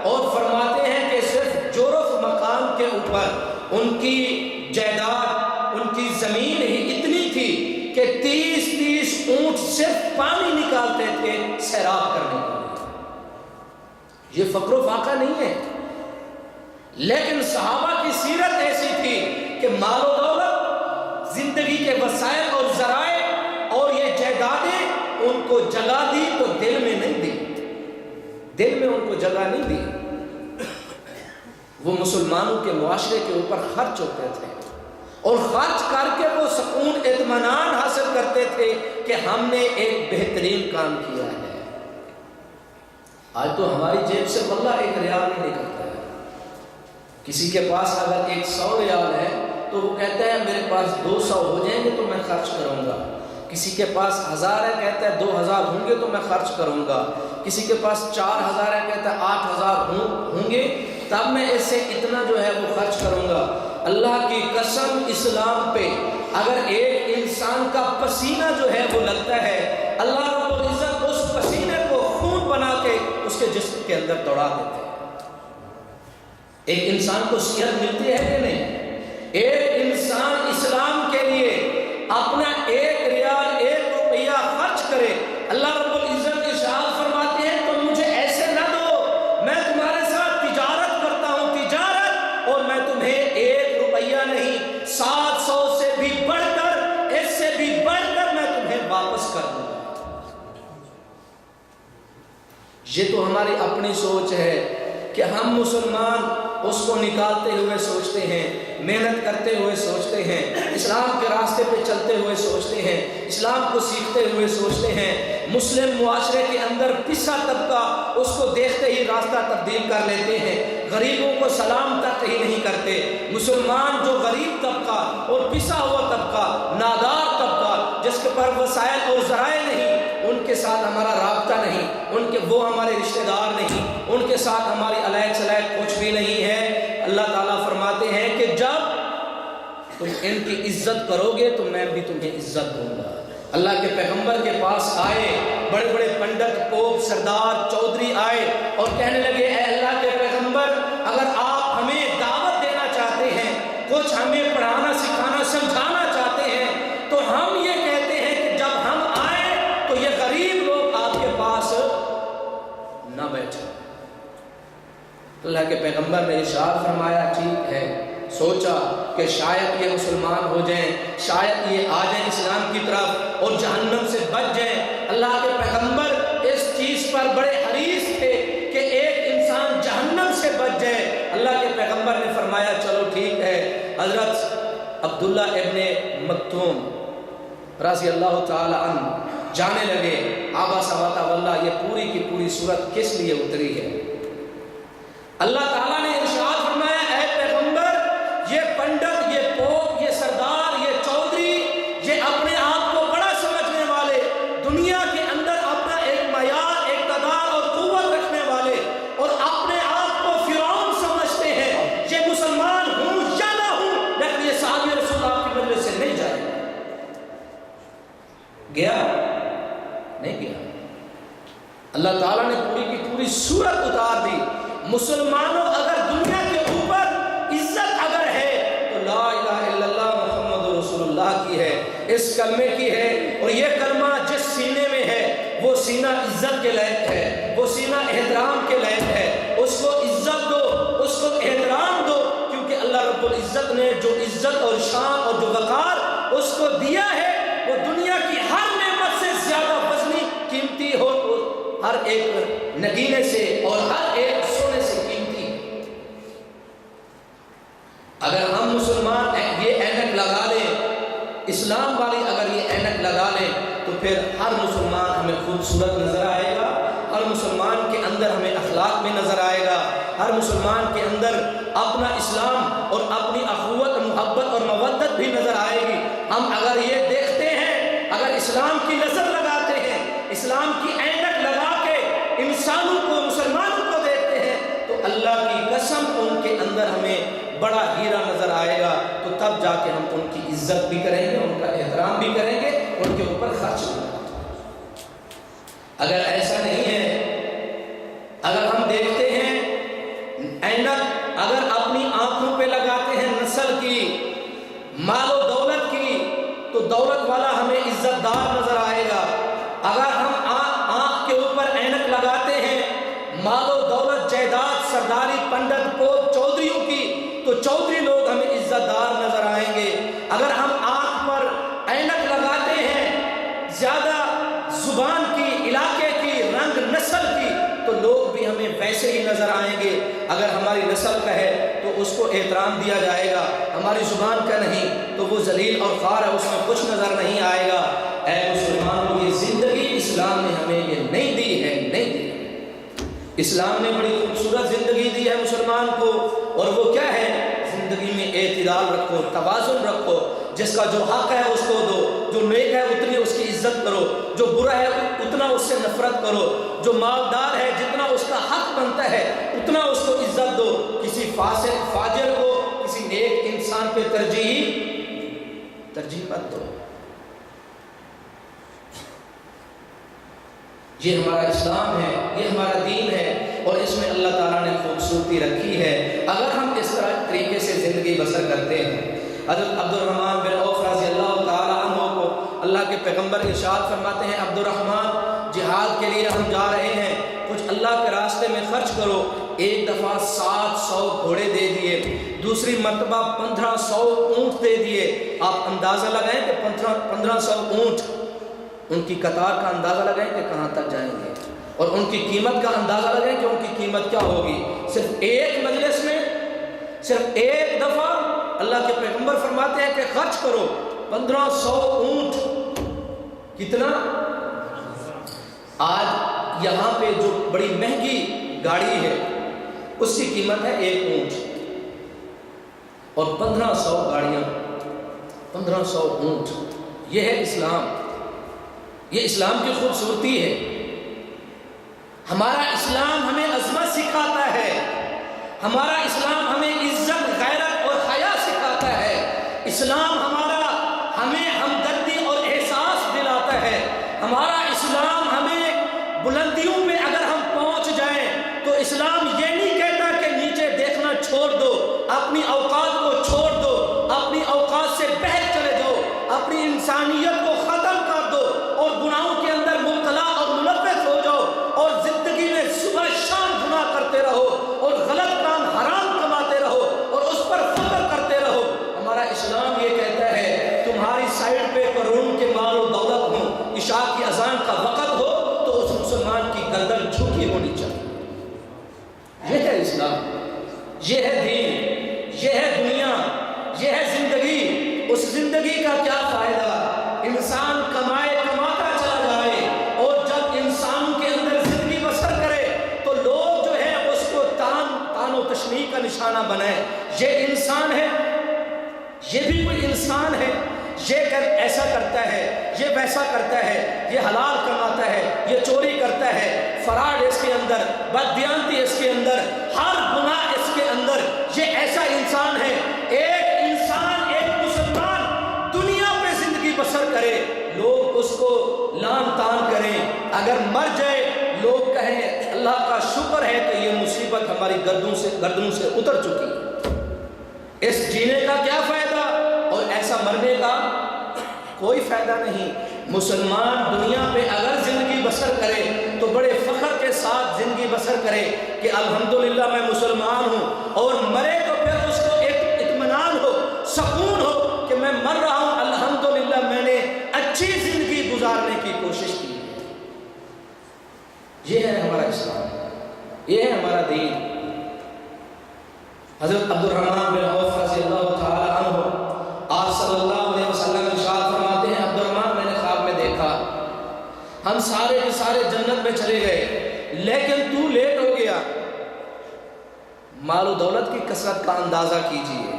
اور فرماتے ہیں کہ صرف جرف مقام کے اوپر ان کی جائیداد، ان کی زمین ہی اتنی تھی کہ 30 اونٹ صرف پانی نکالتے تھے سیراب کرنے کے لیے۔ یہ فقر و فاقہ نہیں ہے، لیکن صحابہ کی سیرت ایسی تھی کہ مال و دولت زندگی کے وسائل اور ذرائع اور یہ جائیدادیں ان کو جگہ دی تو دل میں نہیں دی، دل میں ان کو جگہ نہیں دی۔ وہ مسلمانوں کے معاشرے کے اوپر خرچ ہوتے تھے اور خرچ کر کے وہ سکون اطمینان حاصل کرتے تھے کہ ہم نے ایک بہترین کام کیا ہے۔ آج تو ہماری جیب سے واللہ ایک ریال نہیں نکلتا ہے۔ کسی کے پاس اگر 100 ریال ہے تو وہ کہتا ہے میرے پاس 200 ہو جائیں گے تو میں خرچ کروں گا۔ کسی کے پاس 1000 ہے، کہتا ہے 2000 ہوں گے تو میں خرچ کروں گا۔ کسی کے پاس 4000 ہے، کہتا ہے 8000 ہوں گے تب میں اس سے اتنا جو ہے وہ خرچ کروں گا۔ اللہ کی قسم، اسلام پہ اگر ایک انسان کا پسینہ جو ہے وہ لگتا ہے، اللہ رب العزت اس پسینے کو خون بنا کے اس کے جسم کے اندر دوڑا دیتے ہیں۔ ایک انسان کو صحت ملتی ہے کہ نہیں؟ ایک انسان اسلام کے لیے اپنا 1 ریال 1 روپیہ خرچ کرے، اللہ رب العزت ارشاد فرماتے ہیں تم مجھے ایسے نہ دو، میں تمہارے ساتھ تجارت کرتا ہوں، تجارت، اور میں تمہیں 1 روپیہ نہیں 700 سے بھی بڑھ کر، اس سے بھی بڑھ کر میں تمہیں واپس کر دوں گا۔ یہ تو ہماری اپنی سوچ ہے کہ ہم مسلمان اس کو نکالتے ہوئے سوچتے ہیں، محنت کرتے ہوئے سوچتے ہیں، اسلام کے راستے پہ چلتے ہوئے سوچتے ہیں، اسلام کو سیکھتے ہوئے سوچتے ہیں۔ مسلم معاشرے کے اندر پسا طبقہ اس کو دیکھتے ہی راستہ تبدیل کر لیتے ہیں، غریبوں کو سلام تک ہی نہیں کرتے۔ مسلمان جو غریب طبقہ اور پسا ہوا طبقہ، نادار طبقہ، جس کے پر وسائل اور ذرائع نہیں، ان کے ساتھ ہمارا رابطہ نہیں، وہ ہمارے رشتہ دار نہیں، ان کے ساتھ ہماری علیحد سلیحد کچھ بھی نہیں ہے۔ اللہ تعالیٰ فرماتے ہیں کہ جب تم ان کی عزت کرو گے تو میں بھی تمہیں عزت دوں گا۔ اللہ کے پیغمبر کے پاس آئے بڑے بڑے پنڈت، پوپ، سردار، چودھری آئے اور کہنے لگے اے اللہ کے پیغمبر، اگر آپ ہمیں دعوت دینا چاہتے ہیں، کچھ ہمیں پڑھانا سکھانا سمجھانا چاہتے ہیں، تو ہم یہ کہتے ہیں کہ جب ہم آئے تو یہ غریب لوگ آپ کے پاس نہ بیٹھے۔ اللہ کے پیغمبر نے ارشاد فرمایا ٹھیک ہے، سوچا کہ شاید یہ مسلمان ہو جائیں، شاید یہ آ جائیں اسلام کی طرف اور جہنم سے بچ جائیں۔ اللہ کے پیغمبر اس چیز پر بڑے حریص تھے کہ ایک انسان جہنم سے بچ جائے۔ اللہ کے پیغمبر نے فرمایا چلو ٹھیک ہے۔ حضرت عبداللہ ابن مکتوم رضی اللہ تعالی عنہ جانے لگے۔ عبس وتولی، یہ پوری کی پوری سورت کس لیے اتری ہے؟ اللہ تعالیٰ نے ارشاد فرمایا اے پیغمبر، یہ پنڈت، یہ پوپ، یہ سردار، یہ چودھری، یہ اپنے آپ کو بڑا سمجھنے والے، دنیا کے اندر اپنا ایک معیار، اقتدار اور قوت رکھنے والے اور اپنے آپ کو فرعون سمجھتے ہیں، یہ مسلمان ہوں یا نہ ہوں لیکن یہ صحابی رسول آپ کی مجلس سے نہیں جائے گیا، نہیں گیا۔ اللہ تعالیٰ نے پوری کی پوری سورت اتار دی۔ مسلمانوں اگر دنیا کے اوپر عزت اگر ہے تو لا الہ الا اللہ محمد رسول اللہ کی ہے، اس کلمے کی ہے، اور یہ کلمہ جس سینے میں ہے وہ سینہ عزت کے لائق ہے، وہ سینہ احترام کے لائق ہے۔ اس کو عزت دو، اس کو احترام دو، کیونکہ اللہ رب العزت نے جو عزت اور شان اور جو وقار اس کو دیا ہے وہ دنیا کی ہر نعمت سے زیادہ وزنی، قیمتی ہو، ہر ایک نگینے سے اور ہر ایک سونے سے قیمتی۔ اگر ہم مسلمان یہ اینک لگا لیں، اسلام والی اگر یہ اینک لگا لیں تو پھر ہر مسلمان ہمیں خوبصورت نظر آئے گا، ہر مسلمان کے اندر ہمیں اخلاق میں نظر آئے گا، ہر مسلمان کے اندر اپنا اسلام اور اپنی اخوت، محبت اور مودت بھی نظر آئے گی۔ ہم اگر یہ دیکھتے ہیں، اگر اسلام کی نظر لگاتے ہیں، اسلام کی اینک لگا کے انسانوں کو، مسلمانوں کو دیکھتے ہیں، تو اللہ کی قسم ان کے اندر ہمیں بڑا ہیرا نظر آئے گا، تو تب جا کے ہم ان کی عزت بھی کریں گے، ان کا احترام بھی کریں گے، ان کے اوپر خرچ بھی کریں گے۔ اگر ایسا نہیں ہے، اگر ہم دیکھتے ہیں اینک اگر اپنی آنکھوں پہ لگاتے ہیں نسل کی، مال و دولت کی، تو دولت والا ہمیں عزت دار نظر آئے گا۔ اگر ہم آنکھ کے اوپر اینک لگاتے ہیں مال و دولت، جائیداد، سرداری، پنڈت، پوپ، چودھریوں کی، تو چودھری لوگ ہمیں عزت دار نظر آئیں گے۔ اگر ہم آنکھ پر زیادہ زبان کی، علاقے کی، رنگ نسل کی، تو لوگ بھی ہمیں ویسے ہی نظر آئیں گے۔ اگر ہماری نسل کا ہے تو اس کو احترام دیا جائے گا، ہماری زبان کا نہیں تو وہ ذلیل اور خوار ہے، اس میں کچھ نظر نہیں آئے گا۔ اے مسلمانوں، یہ زندگی اسلام نے ہمیں یہ نہیں دی ہے، نہیں دی ہے۔ اسلام نے بڑی خوبصورت زندگی دی ہے مسلمان کو، اور وہ کیا ہے؟ زندگی میں اعتدال رکھو، توازن رکھو، جس کا جو حق ہے اس کو دو، جو نیک ہے اتنی اس کی عزت کرو، جو برا ہے اتنا اس سے نفرت کرو، جو مالدار ہے جتنا اس کا حق بنتا ہے اتنا اس کو عزت دو، کسی فاسق فاجر کو کسی نیک انسان پہ ترجیح مت دو۔ یہ ہمارا اسلام ہے، یہ ہمارا دین ہے، اور اس میں اللہ تعالیٰ نے خوبصورتی رکھی ہے۔ اگر ہم اس طریقے سے زندگی بسر کرتے ہیں، حضرت عبد الرحمن بن عوف رضی اللہ تعالیٰ عنہ کو اللہ کے پیغمبر ارشاد فرماتے ہیں، عبد الرحمن جہاد کے لیے ہم جا رہے ہیں، کچھ اللہ کے راستے میں خرچ کرو۔ ایک دفعہ 700 گھوڑے دے دیے، دوسری مرتبہ 1500 اونٹ دے دیے۔ آپ اندازہ لگائیں کہ 1500 اونٹ، ان کی قطار کا اندازہ لگائیں کہ کہاں تک جائیں گے، اور ان کی قیمت کا اندازہ لگائیں کہ ان کی قیمت کیا ہوگی۔ صرف ایک مجلس میں، صرف ایک دفعہ اللہ کے پیغمبر فرماتے ہیں کہ خرچ کرو 1500 اونٹ۔ کتنا؟ آج یہاں پہ جو بڑی مہنگی گاڑی ہے اس کی قیمت ہے 1 اونٹ، اور 1500 گاڑیاں، 1500 اونٹ۔ یہ ہے اسلام، یہ اسلام کی خوبصورتی ہے۔ ہمارا اسلام ہمیں عظمت سکھاتا ہے، ہمارا اسلام ہمیں عزت، غیرت اور حیا سکھاتا ہے۔ اسلام ہمیں ہمدردی اور احساس دلاتا ہے۔ ہمارا اسلام ہمیں بلندیوں میں اگر ہم پہنچ جائیں تو اسلام یہ نہیں کہتا کہ نیچے دیکھنا چھوڑ دو، اپنی اوقات کو چھوڑ دو، اپنی اوقات سے باہر چلے جاؤ، اپنی انسانیت کو ختم کر دو اور گناہوں کے اندر مبتلا اور ملوث ہو جاؤ، اور زندگی میں صبح شام گناہ کرتے رہو اور غلط کام حرام کماتے رہو اور اس پر فخر کرتے رہو۔ ہمارا اسلام یہ کہتا ہے تمہاری سائڈ پہ قرون کے مال و دولت ہوں، عشاء کی اذان کا وقت ہو تو اس مسلمان کی گردن جھکی ہونی چاہیے۔ یہ ہے اسلام، یہ ہے دین، یہ ہے دنیا، یہ ہے زندگی۔ اس زندگی کا کیا فائدہ؟ انسان کماتا چلا جائے، اور جب انسانوں کے اندر زندگی بسر کرے تو لوگ جو ہے اس کو تان و تشنیع کا نشانہ بنائے۔ یہ انسان ہے، یہ بھی کوئی انسان ہے، یہ ایسا کرتا ہے، یہ ویسا کرتا ہے، یہ حلال کماتا ہے، یہ چوری کرتا ہے، فراڈ اس کے اندر، بددیانتی اس کے اندر، ہر گناہ اس کے اندر۔ یہ ایسا انسان ہے۔ ایک انسان، ایک مسلمان دنیا پہ زندگی بسر کرے، لوگ اس کو لان تان کریں، اگر مر جائے لوگ کہیں اللہ کا شکر ہے کہ یہ مصیبت ہماری گردنوں سے اتر چکی ہے۔ اس جینے کا کیا فائدہ اور ایسا مرنے کا کوئی فائدہ نہیں۔ مسلمان دنیا پہ اگر زندگی بسر کرے تو بڑے فخر کے ساتھ زندگی بسر کرے کہ الحمدللہ میں مسلمان ہوں، اور مرے تو پھر اس کو ایک اطمینان ہو، سکون ہو کہ میں مر رہا ہوں، الحمدللہ میں نے اچھی زندگی گزارنے کی کوشش کی۔ یہ ہے ہمارا اسلام، یہ ہے ہمارا دین۔ حضرت عبد الرحمن بن عوف رضی اللہ تعالی عنہ، آپ صلی اللہ علیہ وسلم ارشاد فرماتے ہیں، عبد الرحمن میں نے خواب میں دیکھا ہم سارے کے سارے جنت میں چلے گئے، لیکن تو لیٹ ہو گیا۔ مال و دولت کی کثرت کا اندازہ کیجئے۔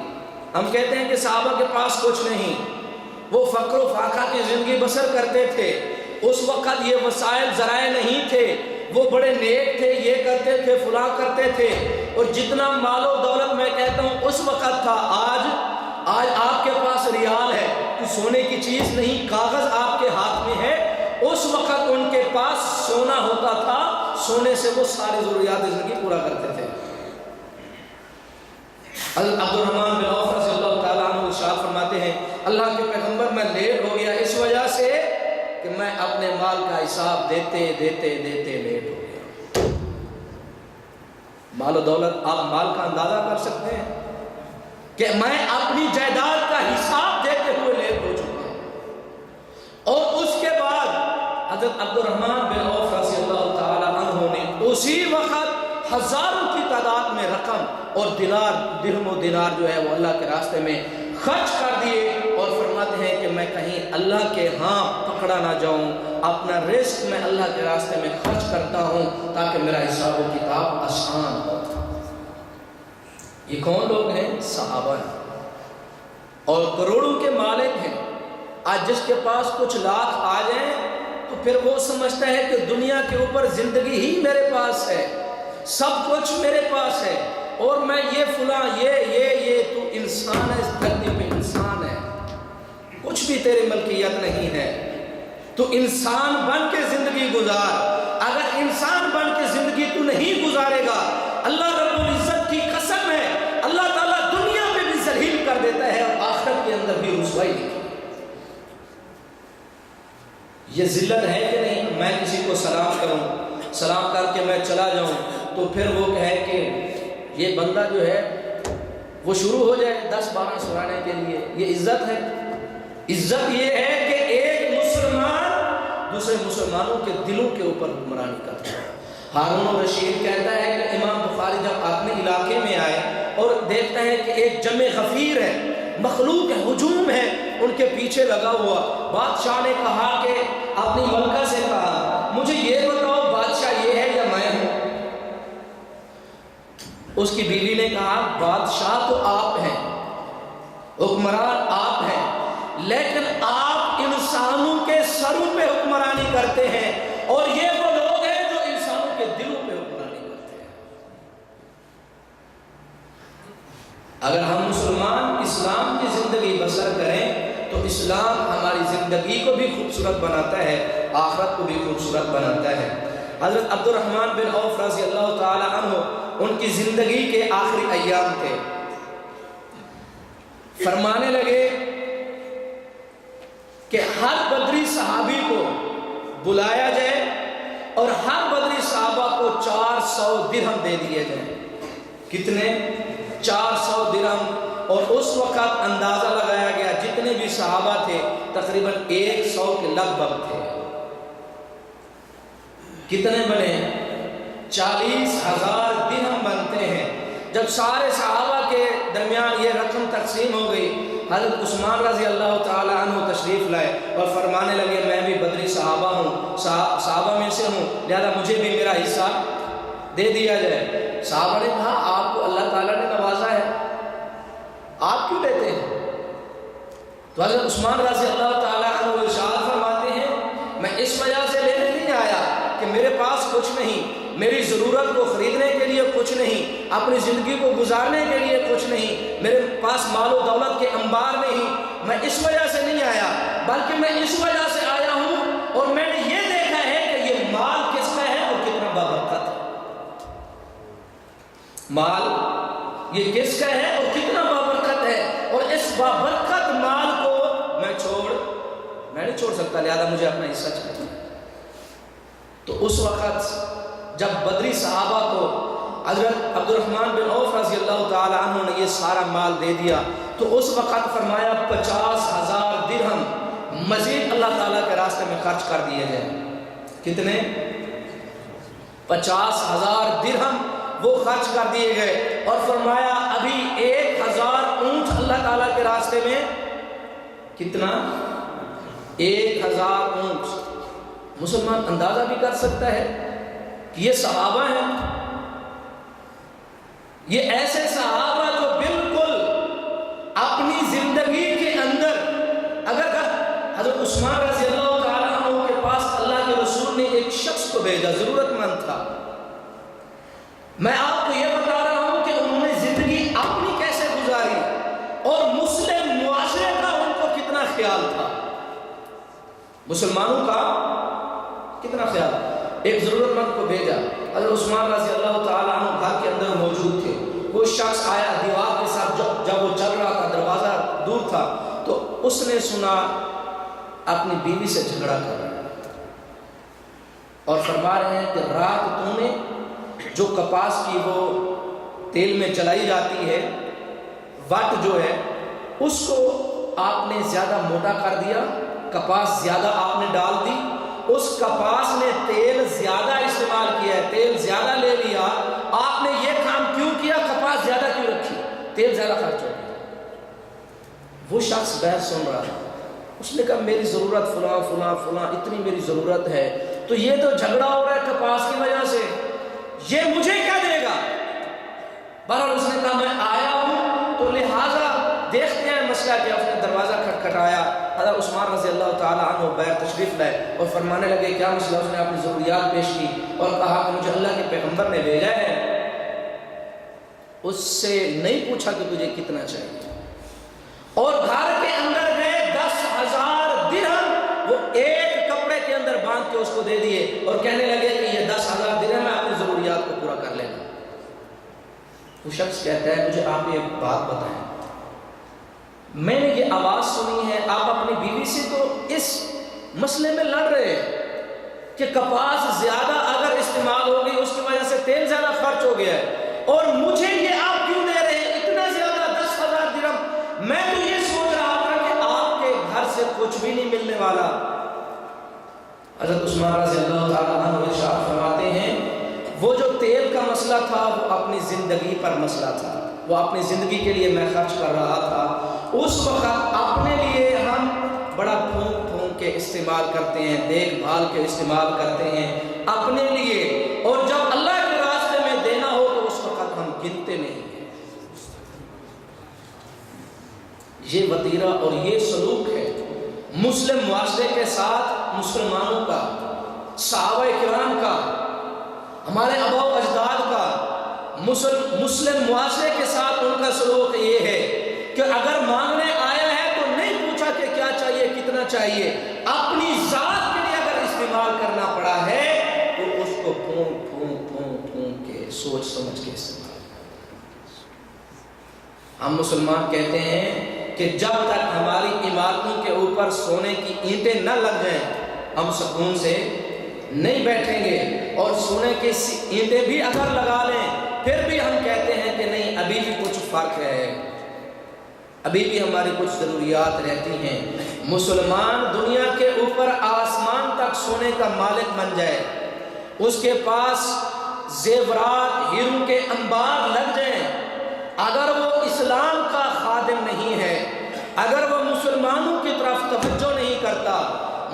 ہم کہتے ہیں کہ صحابہ کے پاس کچھ نہیں، وہ فقر و فاقہ کی زندگی بسر کرتے تھے، اس وقت یہ وسائل ذرائع نہیں تھے، وہ بڑے نیک تھے، یہ کرتے تھے، فلاں کرتے تھے، اور جتنا مال و دولت میں کہتا ہوں اس وقت تھا۔ آج آپ کے پاس ریال ہے، تو سونے کی چیز نہیں، کاغذ آپ کے ہاتھ میں ہے۔ اس وقت ان کے پاس سونا ہوتا تھا، سونے سے وہ ساری ضروریات زندگی پورا کرتے تھے۔ حضرت عبد الرحمن بن عوف رضی اللہ تعالیٰ عنہ ارشاد فرماتے ہیں، اللہ کے پیغمبر میں لیٹ ہو گیا اس وجہ سے کہ میں اپنے مال کا حساب دیتے لیٹ ہو گیا۔ مال و دولت، آپ مال کا اندازہ کر سکتے ہیں کہ میں اپنی جائیداد کا حساب دیتے ہوئے لیٹ ہو چکا ہوں، اور اس کے بعد حضرت عبد الرحمن بن عوف رضی اللہ تعالی عنہ نے اسی وقت ہزاروں کی تعداد میں رقم اور دینار، درہم و دینار جو ہے وہ اللہ کے راستے میں خرچ کر دیے، اور فرماتے ہیں کہ میں کہیں اللہ کے ہاں پکڑا نہ جاؤں، اپنا رزق میں اللہ کے راستے میں خرچ کرتا ہوں تاکہ میرا حساب و کتاب آسان ہو۔ یہ کون لوگ ہیں؟ صحابہ ہیں، اور کروڑوں کے مالک ہیں۔ آج جس کے پاس کچھ لاکھ آ جائیں تو پھر وہ سمجھتا ہے کہ دنیا کے اوپر زندگی ہی میرے پاس ہے، سب کچھ میرے پاس ہے، اور میں یہ فلاں یہ تو انسان ہے، اس دھرتی پہ انسان ہے، کچھ بھی تیری ملکیت نہیں ہے، تو انسان بن کے زندگی گزار۔ اگر انسان بن کے زندگی تو نہیں گزارے گا، اللہ رب العزت کی قسم ہے اللہ تعالیٰ دنیا میں بھی ذلیل کر دیتا ہے اور آخرت کے اندر بھی رسوائی لکھی۔ یہ ذلت ہے کہ نہیں؟ میں کسی کو سلام کروں، سلام کر کے میں چلا جاؤں تو پھر وہ کہے کہ یہ بندہ جو ہے وہ شروع ہو جائے 10-12 سنانے کے لیے، یہ عزت ہے؟ عزت یہ ہے کہ ایک مسلمان دوسرے مسلمانوں کے دلوں کے اوپر حکمرانی کرتا ہے۔ ہارون الرشید کہتا ہے کہ امام بخاری جب اپنے علاقے میں آئے اور دیکھتا ہے کہ ایک جمع غفیر ہے، مخلوق ہے، ہجوم ہے ان کے پیچھے لگا ہوا، بادشاہ نے کہا کہ اپنی ملکہ سے کہا مجھے یہ بتاؤ بادشاہ یہ ہے یا میں ہوں؟ اس کی بیوی نے کہا بادشاہ تو آپ ہیں، حکمران آپ ہیں، لیکن آپ انسانوں کے سروں پہ حکمرانی کرتے ہیں، اور یہ وہ لوگ ہیں جو انسانوں کے دلوں پہ حکمرانی کرتے ہیں۔ اگر ہم مسلمان اسلام کی زندگی بسر کریں تو اسلام ہماری زندگی کو بھی خوبصورت بناتا ہے، آخرت کو بھی خوبصورت بناتا ہے۔ حضرت عبد الرحمن بن عوف رضی اللہ تعالی عنہ ان کی زندگی کے آخری ایام تھے، فرمانے لگے کہ ہر بدری صحابی کو بلایا جائے اور ہر بدری صحابہ کو 400 درہم دے دیے جائیں۔ کتنے؟ 400 درہم۔ اور اس وقت اندازہ لگایا گیا جتنے بھی صحابہ تھے تقریباً 100 کے لگ بھگ تھے۔ کتنے بنے؟ 40,000 درہم بنتے ہیں۔ جب سارے صحابہ کے درمیان یہ رقم تقسیم ہو گئی، حضرت عثمان رضی اللہ تعالی عنہ تشریف لائے اور فرمانے لگے میں بھی بدری صحابہ ہوں، صحابہ میں سے ہوں، لہذا مجھے بھی میرا حصہ دے دیا جائے۔ صحابہ نے کہا آپ کو اللہ تعالیٰ نے نوازا ہے، آپ کیوں لیتے ہیں؟ تو حضرت عثمان رضی اللہ تعالیٰ عنہ ارشاد فرماتے ہیں میں اس وجہ سے لینے نہیں آیا کہ میرے پاس کچھ نہیں، میری ضرورت کو خریدنے کے لیے کچھ نہیں، اپنی زندگی کو گزارنے کے لیے کچھ نہیں، میرے پاس مال و دولت کے انبار نہیں، میں اس وجہ سے نہیں آیا، بلکہ میں اس وجہ سے آیا ہوں اور میں نے یہ دیکھا ہے کہ یہ مال کس کا ہے اور کتنا بابرکت ہے۔ مال یہ کس کا ہے اور کتنا بابرکت ہے، اور اس بابرکت مال کو میں نہیں چھوڑ سکتا، لہذا مجھے اپنا حصہ چاہیے۔ تو اس وقت جب بدری صحابہ کو حضرت عبد الرحمن بن عوف رضی اللہ تعالی عنہ نے یہ سارا مال دے دیا تو اس وقت فرمایا 50,000 درہم مزید اللہ تعالیٰ کے راستے میں خرچ کر دیے جائیں۔ کتنے؟ 50,000 درہم وہ خرچ کر دیے گئے، اور فرمایا ابھی 1,000 اونٹ اللہ تعالیٰ کے راستے میں، کتنا؟ 1,000 اونٹ۔ مسلمان اندازہ بھی کر سکتا ہے کہ یہ صحابہ ہیں، یہ ایسے صحابہ جو بالکل اپنی زندگی کے اندر، اگر حضرت عثمان رضی اللہ تعالیٰ عنہ کے پاس اللہ کے رسول نے ایک شخص کو بھیجا، ضرورت مند تھا، میں آپ کو یہ بتا رہا ہوں کہ انہوں نے زندگی اپنی کیسے گزاری اور مسلم معاشرے کا ان کو کتنا خیال تھا، مسلمانوں کا کتنا خیال۔ ایک ضرورت مند کو بھیجا، حضرت عثمان رضی اللہ تعالیٰ عنہ گھر کے اندر موجود تھے، کوئی شخص آیا دیوار کے ساتھ، جب وہ چل رہا تھا دروازہ دور تھا تو اس نے سنا اپنی بیوی سے جھگڑا کر رہا اور فرما رہے ہیں کہ رات تو نے جو کپاس کی وہ تیل میں چلائی جاتی ہے وٹ جو ہے اس کو آپ نے زیادہ موٹا کر دیا، کپاس زیادہ آپ نے ڈال دی، اس کپاس نے تیل زیادہ استعمال کیا ہے، تیل زیادہ لے لیا، آپ نے یہ کام کیوں کیا؟ کپاس زیادہ کیوں رکھی؟ تیل زیادہ خرچ ہو گیا۔ وہ شخص بحث سن رہا تھا، اس نے کہا میری ضرورت فلاں فلاں فلاں، اتنی میری ضرورت ہے، تو یہ تو جھگڑا ہو رہا ہے کپاس کی وجہ سے، یہ مجھے کیا دے گا؟ بہرحال اس نے کہا میں آیا ہوں تو لہٰذا دیکھتے ہیں مسئلہ کیا۔ اس نے دروازہ کھٹکھٹایا، حضرت عثمان رضی اللہ تعالیٰ عنہ باہر تشریف لائے اور فرمانے لگے کیا مسئلہ؟ اس نے اپنی ضروریات پیش کی اور کہا کہ مجھے اللہ کے پیغمبر نے بھیجا ہے۔ اس سے نہیں پوچھا کہ تجھے کتنا چاہیے، اور گھر کے اندر گئے 10,000 درہم وہ ایک کپڑے کے اندر باندھ کے اس کو دے دیے اور کہنے لگے کہ یہ 10,000 درہم میں اپنی ضروریات کو پورا کر لینا۔ وہ شخص کہتا ہے مجھے آپ یہ بات بتائیں، میں نے یہ آواز سنی ہے آپ اپنی بیوی سے تو اس مسئلے میں لڑ رہے ہیں کہ کپاس زیادہ اگر استعمال ہوگی اس کی وجہ سے تیل زیادہ خرچ ہو گیا ہے، اور مجھے یہ آپ کیوں دے رہے ہیں اتنا زیادہ 10,000 درہم؟ میں تو یہ سوچ رہا تھا کہ آپ کے گھر سے کچھ بھی نہیں ملنے والا۔ حضرت عثمان رضی اللہ تعالیٰ عنہ ارشاد فرماتے ہیں وہ جو تیل کا مسئلہ تھا وہ اپنی زندگی پر مسئلہ تھا، وہ اپنی زندگی کے لیے میں خرچ کر رہا تھا۔ اس وقت اپنے لیے ہم بڑا پھونک پھونک کے استعمال کرتے ہیں، دیکھ بھال کے استعمال کرتے ہیں اپنے لیے، اور جب اللہ کے راستے میں دینا ہو تو اس وقت ہم گنتے نہیں ہیں۔ یہ وتیرہ اور یہ سلوک ہے مسلم معاشرے کے ساتھ مسلمانوں کا، صحابہ کرام کا، ہمارے آباء و اجداد کا۔ مسلم معاشرے کے ساتھ ان کا سلوک یہ ہے کہ اگر مانگنے آیا ہے تو نہیں پوچھا کہ کیا چاہیے کتنا چاہیے، اپنی ذات کے لیے اگر استعمال کرنا پڑا ہے تو اس کو پھونک پھونک پھونک پھونک کے سوچ سمجھ کے استعمال۔ ہم مسلمان کہتے ہیں کہ جب تک ہماری عمارتوں کے اوپر سونے کی اینٹیں نہ لگ جائیں ہم سکون سے نہیں بیٹھیں گے، اور سونے کی اینٹیں بھی اگر لگا لیں پھر بھی ہم کہتے ہیں کہ نہیں ابھی بھی کچھ فرق ہے، ابھی بھی ہماری کچھ ضروریات رہتی ہیں۔ مسلمان دنیا کے اوپر آسمان تک سونے کا مالک بن جائے، اس کے پاس زیورات ہیروں کے انبار لگ جائیں، اگر وہ اسلام کا خادم نہیں ہے، اگر وہ مسلمانوں کی طرف توجہ نہیں کرتا،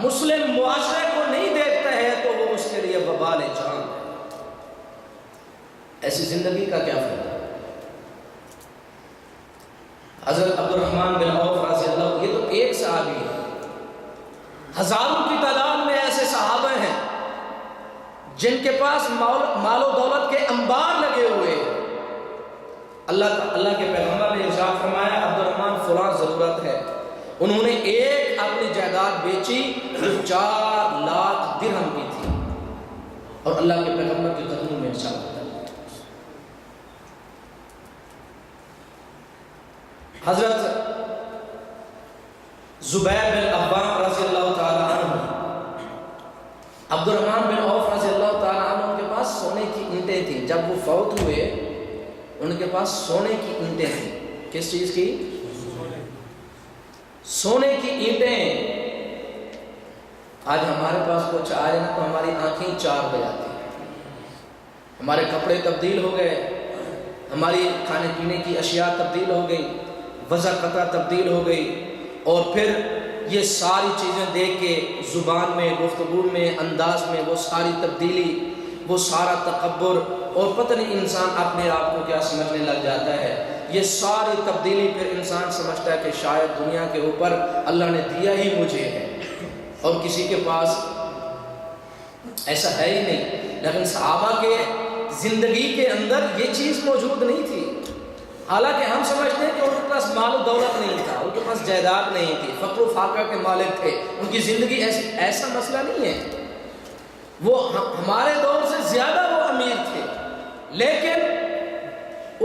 مسلم معاشرے کو نہیں دیکھتا ہے، تو وہ اس کے لیے وبال جان ہے۔ ایسی زندگی کا کیا فائدہ؟ حضرت عبد الرحمن بن عوف رضی اللہ، یہ تو ایک صحابی ہے، ہزاروں کی تعداد میں ایسے صحابہ ہیں جن کے پاس مال و دولت کے انبار لگے ہوئے ہیں۔ اللہ کے پیغمبر نے ارشاد فرمایا عبد الرحمن فلاں ضرورت ہے، انہوں نے ایک اپنی جائیداد بیچی جو 4 لاکھ درہم کی تھی، اور اللہ کے پیغمبر کے قدموں میں ارشاد ہوتا ہے۔ حضرت زبیر بن عوام رضی اللہ تعالیٰ عنہ، عبد الرحمن بن عوف رضی اللہ تعالیٰ عنہ، ان کے پاس سونے کی اینٹیں تھیں۔ جب وہ فوت ہوئے ان کے پاس سونے کی اینٹیں تھیں۔ کس چیز کی؟ سونے کی اینٹیں۔ آج ہمارے پاس کچھ آ رہے ہیں تو ہماری آنکھیں 4 ہو جاتی ہیں، ہمارے کپڑے تبدیل ہو گئے، ہماری کھانے پینے کی اشیاء تبدیل ہو گئی، وضع قطع تبدیل ہو گئی، اور پھر یہ ساری چیزیں دیکھ کے زبان میں، گفتگو میں، انداز میں وہ ساری تبدیلی، وہ سارا تکبر، اور پتہ نہیں انسان اپنے آپ کو کیا سمجھنے لگ جاتا ہے۔ یہ ساری تبدیلی پھر انسان سمجھتا ہے کہ شاید دنیا کے اوپر اللہ نے دیا ہی مجھے ہے اور کسی کے پاس ایسا ہے ہی نہیں۔ لیکن صحابہ کے زندگی کے اندر یہ چیز موجود نہیں تھی، حالانکہ ہم سمجھتے ہیں کہ ان کے پاس مال و دولت نہیں تھا، ان کے پاس جائیداد نہیں تھی، فقر و فاقہ کے مالک تھے، ان کی زندگی ایسا مسئلہ نہیں ہے، وہ ہمارے دور سے زیادہ وہ امیر تھے، لیکن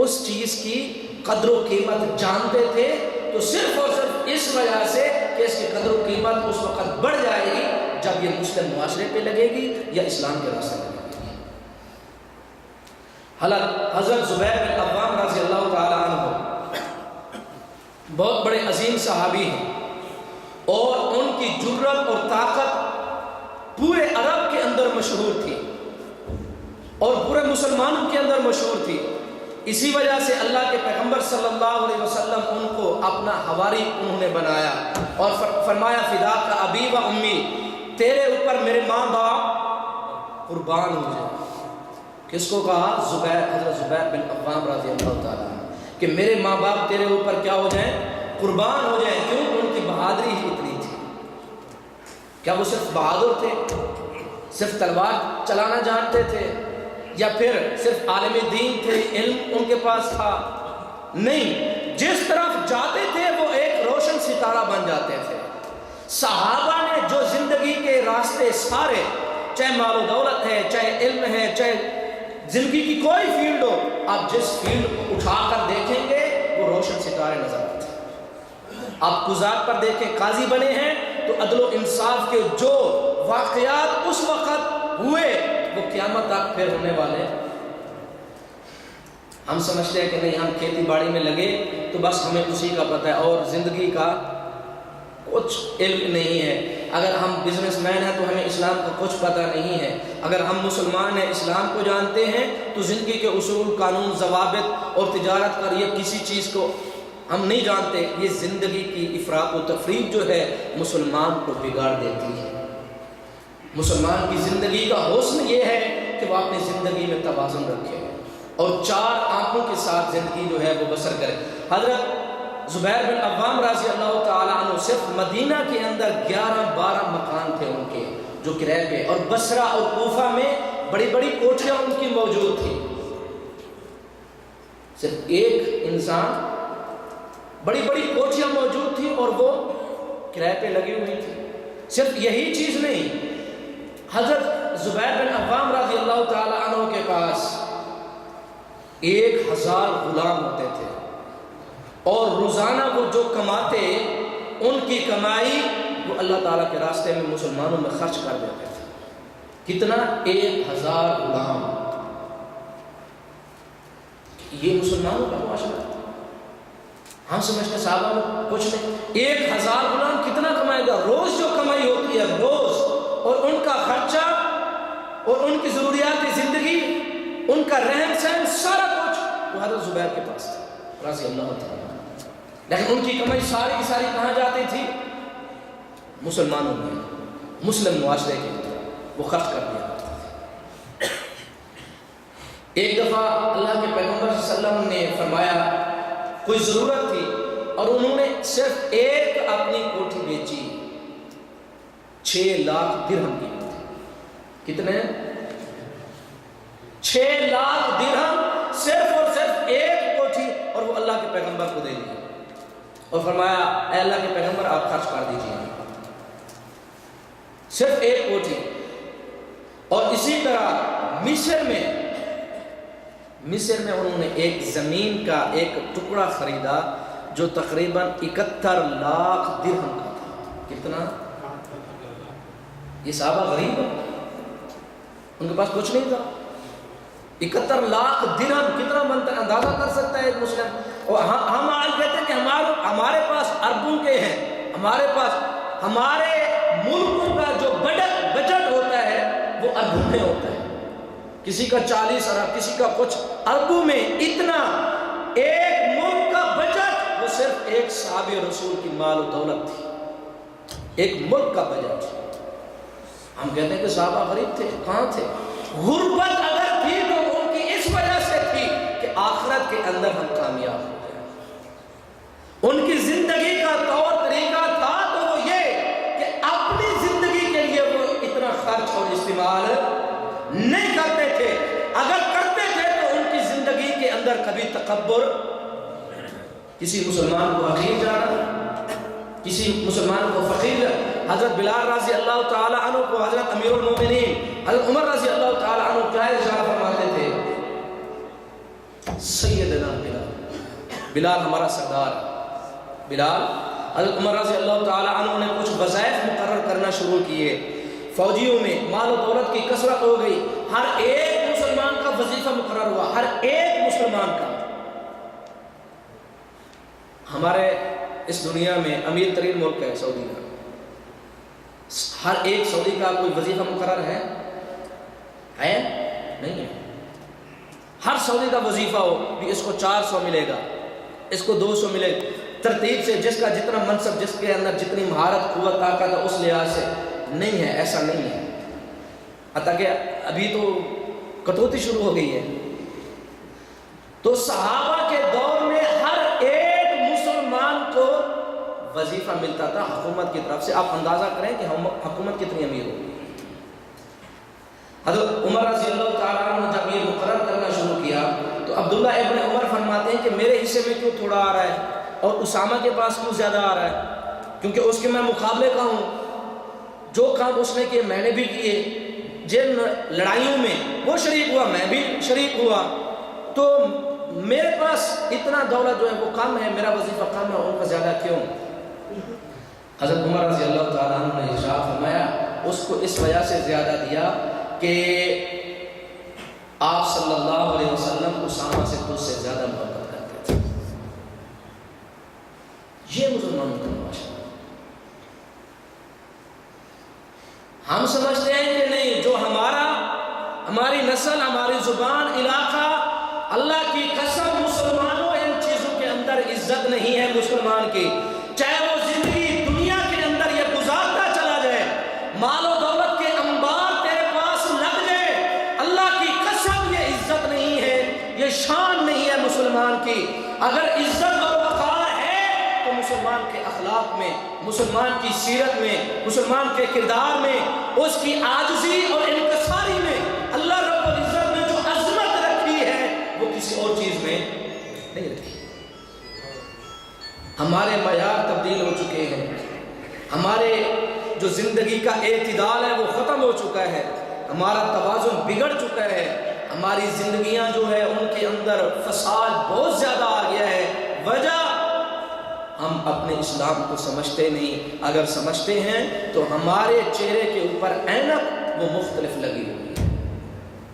اس چیز کی قدر و قیمت جانتے تھے، تو صرف اور صرف اس وجہ سے کہ اس کی قدر و قیمت اس وقت بڑھ جائے گی جب یہ مسلم معاشرے پہ لگے گی یا اسلام کے راستے پہ لگے گی۔ حضرت زبیر بن عوام رضی اللہ تعالیٰ عنہ بہت بڑے عظیم صحابی ہیں، اور ان کی جرت اور طاقت پورے عرب کے اندر مشہور تھی اور پورے مسلمانوں کے اندر مشہور تھی. اسی وجہ سے اللہ کے پیغمبر صلی اللہ علیہ وسلم ان کو اپنا حواری انہوں نے بنایا اور فرمایا فداک ابی و امی، تیرے اوپر میرے ماں باپ قربان ہو جائے. کس کو کہا؟ حضرت زبیر بن عوام رضی اللہ تعالیٰ کہ میرے ماں باپ تیرے اوپر کیا ہو جائیں؟ قربان ہو جائیں. کیوں؟ ان کی بہادری ہی اتنی تھی. کیا وہ صرف بہادر تھے، صرف تلوار چلانا جانتے تھے، یا پھر صرف عالم دین تھے، علم ان کے پاس تھا؟ نہیں، جس طرف جاتے تھے وہ ایک روشن ستارہ بن جاتے تھے. صحابہ نے جو زندگی کے راستے سارے، چاہے مال و دولت ہے، چاہے علم ہے، چاہے زندگی کی کوئی فیلڈ ہو، آپ جس فیلڈ کو اٹھا کر دیکھیں گے وہ روشن ستارے نظر آتے ہیں. آپ قضات پر دیکھیں، قاضی بنے ہیں تو عدل و انصاف کے جو واقعات اس وقت ہوئے وہ قیامت تک پھر ہونے والے. ہم سمجھتے ہیں کہ نہیں، ہم کھیتی باڑی میں لگے تو بس ہمیں اسی کا پتہ ہے اور زندگی کا کچھ علم نہیں ہے. اگر ہم بزنس مین ہیں تو ہمیں اسلام کا کچھ پتہ نہیں ہے. اگر ہم مسلمان ہیں، اسلام کو جانتے ہیں تو زندگی کے اصول، قانون، ضوابط اور تجارت کا یہ کسی چیز کو ہم نہیں جانتے. یہ زندگی کی افراط و تفریط جو ہے مسلمان کو بگاڑ دیتی ہے. مسلمان کی زندگی کا حسن یہ ہے کہ وہ اپنی زندگی میں توازن رکھے اور چار آنکھوں کے ساتھ زندگی جو ہے وہ بسر کرے. حضرت زبیر بن عوام رضی اللہ تعالیٰ عنہ صرف مدینہ کے اندر 11-12 مکان تھے ان کے جو کرائے پہ، اور بصرہ اور کوفہ میں بڑی بڑی کوٹھیاں ان کی موجود تھی. صرف ایک انسان، بڑی بڑی کوٹھیاں موجود تھی اور وہ کرائے پہ لگی ہوئی تھی. صرف یہی چیز نہیں، حضرت زبیر بن عوام رضی اللہ تعالیٰ عنہ کے پاس 1000 غلام ہوتے تھے اور روزانہ وہ جو کماتے ان کی کمائی وہ اللہ تعالیٰ کے راستے میں مسلمانوں میں خرچ کر دیتے تھے. کتنا؟ 1000 غلام. یہ مسلمانوں کا معاشرہ. ہم سمجھتے صحابہ میں کچھ نہیں. 1000 غلام کتنا کمائے گا؟ روز جو کمائی ہوتی ہے روز، اور ان کا خرچہ اور ان کی ضروریات زندگی، ان کا رہن سہن، سارا کچھ وہ حضرت زبیر کے پاس تھا رضی اللہ تعالیٰ. لیکن ان کی کمائی ساری کی ساری کہاں جاتی تھی؟ مسلمانوں میں، مسلم معاشرے کے اندر وہ خرچ کر دیا کرتے تھے. ایک دفعہ اللہ کے پیغمبر صلی اللہ علیہ وسلم نے فرمایا کوئی ضرورت تھی اور انہوں نے صرف ایک اپنی کوٹھی بیچی، 6 لاکھ درہم کی. کتنے؟ 6 لاکھ درہم صرف اور صرف ایک کوٹھی، اور وہ اللہ کے پیغمبر کو دے دی اور فرمایا اے اللہ کے پیغمبر آپ خرچ کر دیجیے، صرف ایک کوٹھی. اور اسی طرح مصر میں انہوں نے ایک زمین کا ایک ٹکڑا خریدا جو تقریباً 71 لاکھ درہم کا تھا. کتنا؟ یہ صحابہ غریب ہیں، ان کے پاس کچھ نہیں تھا. 71 لاکھ درہم کتنا بنتا ہے اندازہ کر سکتا ہے ایک مسلم. اور ہم آج کہتے ہیں کہ ہمارے پاس اربوں کے ہیں، ہمارے پاس ہمارے ملکوں کا جو بجٹ ہوتا ہے وہ اربوں میں ہوتا ہے. کسی کا 40 ارب، کسی کا کچھ اربوں میں. اتنا ایک ملک کا بجٹ وہ صرف ایک صحابی رسول کی مال و دولت تھی، ایک ملک کا بجٹ. ہم کہتے ہیں کہ صحابہ غریب تھے، کہاں تھے؟ غربت اگر تھی تو ان کی اس وجہ سے تھی کہ آخرت کے اندر ہم کامیاب ہو گئے. ان کی زندگی کا طور طریقہ تھا تو وہ یہ کہ اپنی زندگی کے لیے وہ اتنا خرچ اور استعمال نہیں کرتے تھے. اگر کرتے تھے تو ان کی زندگی کے اندر کبھی تکبر، کسی مسلمان کو حقیر جانا، کسی مسلمان کو فقیر. حضرت بلال رضی اللہ تعالی عنہ کو حضرت امیر المومنین حضرت عمر رضی اللہ تعالی عنہ کیا ارشاد فرماتے تھے؟ سیدنا بلال ہمارا سردار. بلال، حضرت عمر رضی اللہ تعالی عنہ نے کچھ وظائف مقرر کرنا شروع کیے. فوجیوں میں مال و دولت کی کثرت ہو گئی، ہر ایک مسلمان کا وظیفہ مقرر ہوا، ہر ایک مسلمان کا. ہمارے اس دنیا میں امیر ترین ملک ہے سعودی کا. ہر ایک سعودی کا کوئی وظیفہ مقرر ہے؟ نہیں ہے. ہر سعودی کا وظیفہ ہو بھی اس کو 400 ملے گا، اس کو 200 ملے گا، ترتیب سے جس کا جتنا منصب، جس کے اندر جتنی مہارت، قوت، طاقت ہے اس لحاظ سے نہیں ہے. ایسا نہیں ہے. حتیٰ کہ ابھی تو کٹوتی شروع ہو گئی ہے. تو صحابہ کے دور میں ہر ایک مسلمان کو وظیفہ ملتا تھا حکومت کی طرف سے. آپ اندازہ کریں کہ حکومت کتنی امیر ہوگی. حضرت عمر رضی اللہ تعالیٰ عنہ نے جب یہ مقرر کرنا شروع کیا تو عبداللہ ابن عمر فرماتے ہیں کہ میرے حصے میں کیوں تھوڑا آ رہا ہے اور اسامہ کے پاس کیوں زیادہ آ رہا ہے، کیونکہ اس کے میں مقابلے کا ہوں. جو کام اس نے کیے میں نے بھی کیے، جن لڑائیوں میں وہ شریک ہوا میں بھی شریک ہوا، تو میرے پاس اتنا دولت جو ہے وہ کم ہے، میرا وظیفہ کم ہے، ان کا زیادہ کیوں؟ حضرت عمر رضی اللہ تعالیٰ عنہ نے ارشاد فرمایا اس کو اس وجہ سے زیادہ دیا کہ آپ صلی اللہ علیہ وسلم اسامہ سے تجھ سے زیادہ محبت کرتے تھے. یہ مسلمانوں کا معاشرہ. ہم سمجھتے ہیں کہ نہیں، جو ہماری نسل، ہماری زبان، علاقہ، اللہ کی قسم مسلمانوں ان چیزوں کے اندر عزت نہیں ہے مسلمان کی. چاہے وہ زندگی دنیا کے اندر یہ گزارتا چلا جائے، مال و دولت کے انبار تیرے پاس لگ جائے، اللہ کی قسم یہ عزت نہیں ہے، یہ شان نہیں ہے مسلمان کی. اگر عزت اور وقار ہے تو مسلمان کے اخلاق میں، مسلمان کی سیرت میں، مسلمان کے کردار میں، اس کی عاجزی اور انکساری میں اللہ رب العزت نے جو عظمت رکھی ہے وہ کسی اور چیز میں نہیں رکھی. ہمارے معیار تبدیل ہو چکے ہیں، ہمارے جو زندگی کا اعتدال ہے وہ ختم ہو چکا ہے، ہمارا توازن بگڑ چکا ہے، ہماری زندگیاں جو ہے ان کے اندر فساد بہت زیادہ آ گیا ہے. وجہ ہم اپنے اسلام کو سمجھتے نہیں. اگر سمجھتے ہیں تو ہمارے چہرے کے اوپر اینک وہ مختلف لگی ہوئی ہے،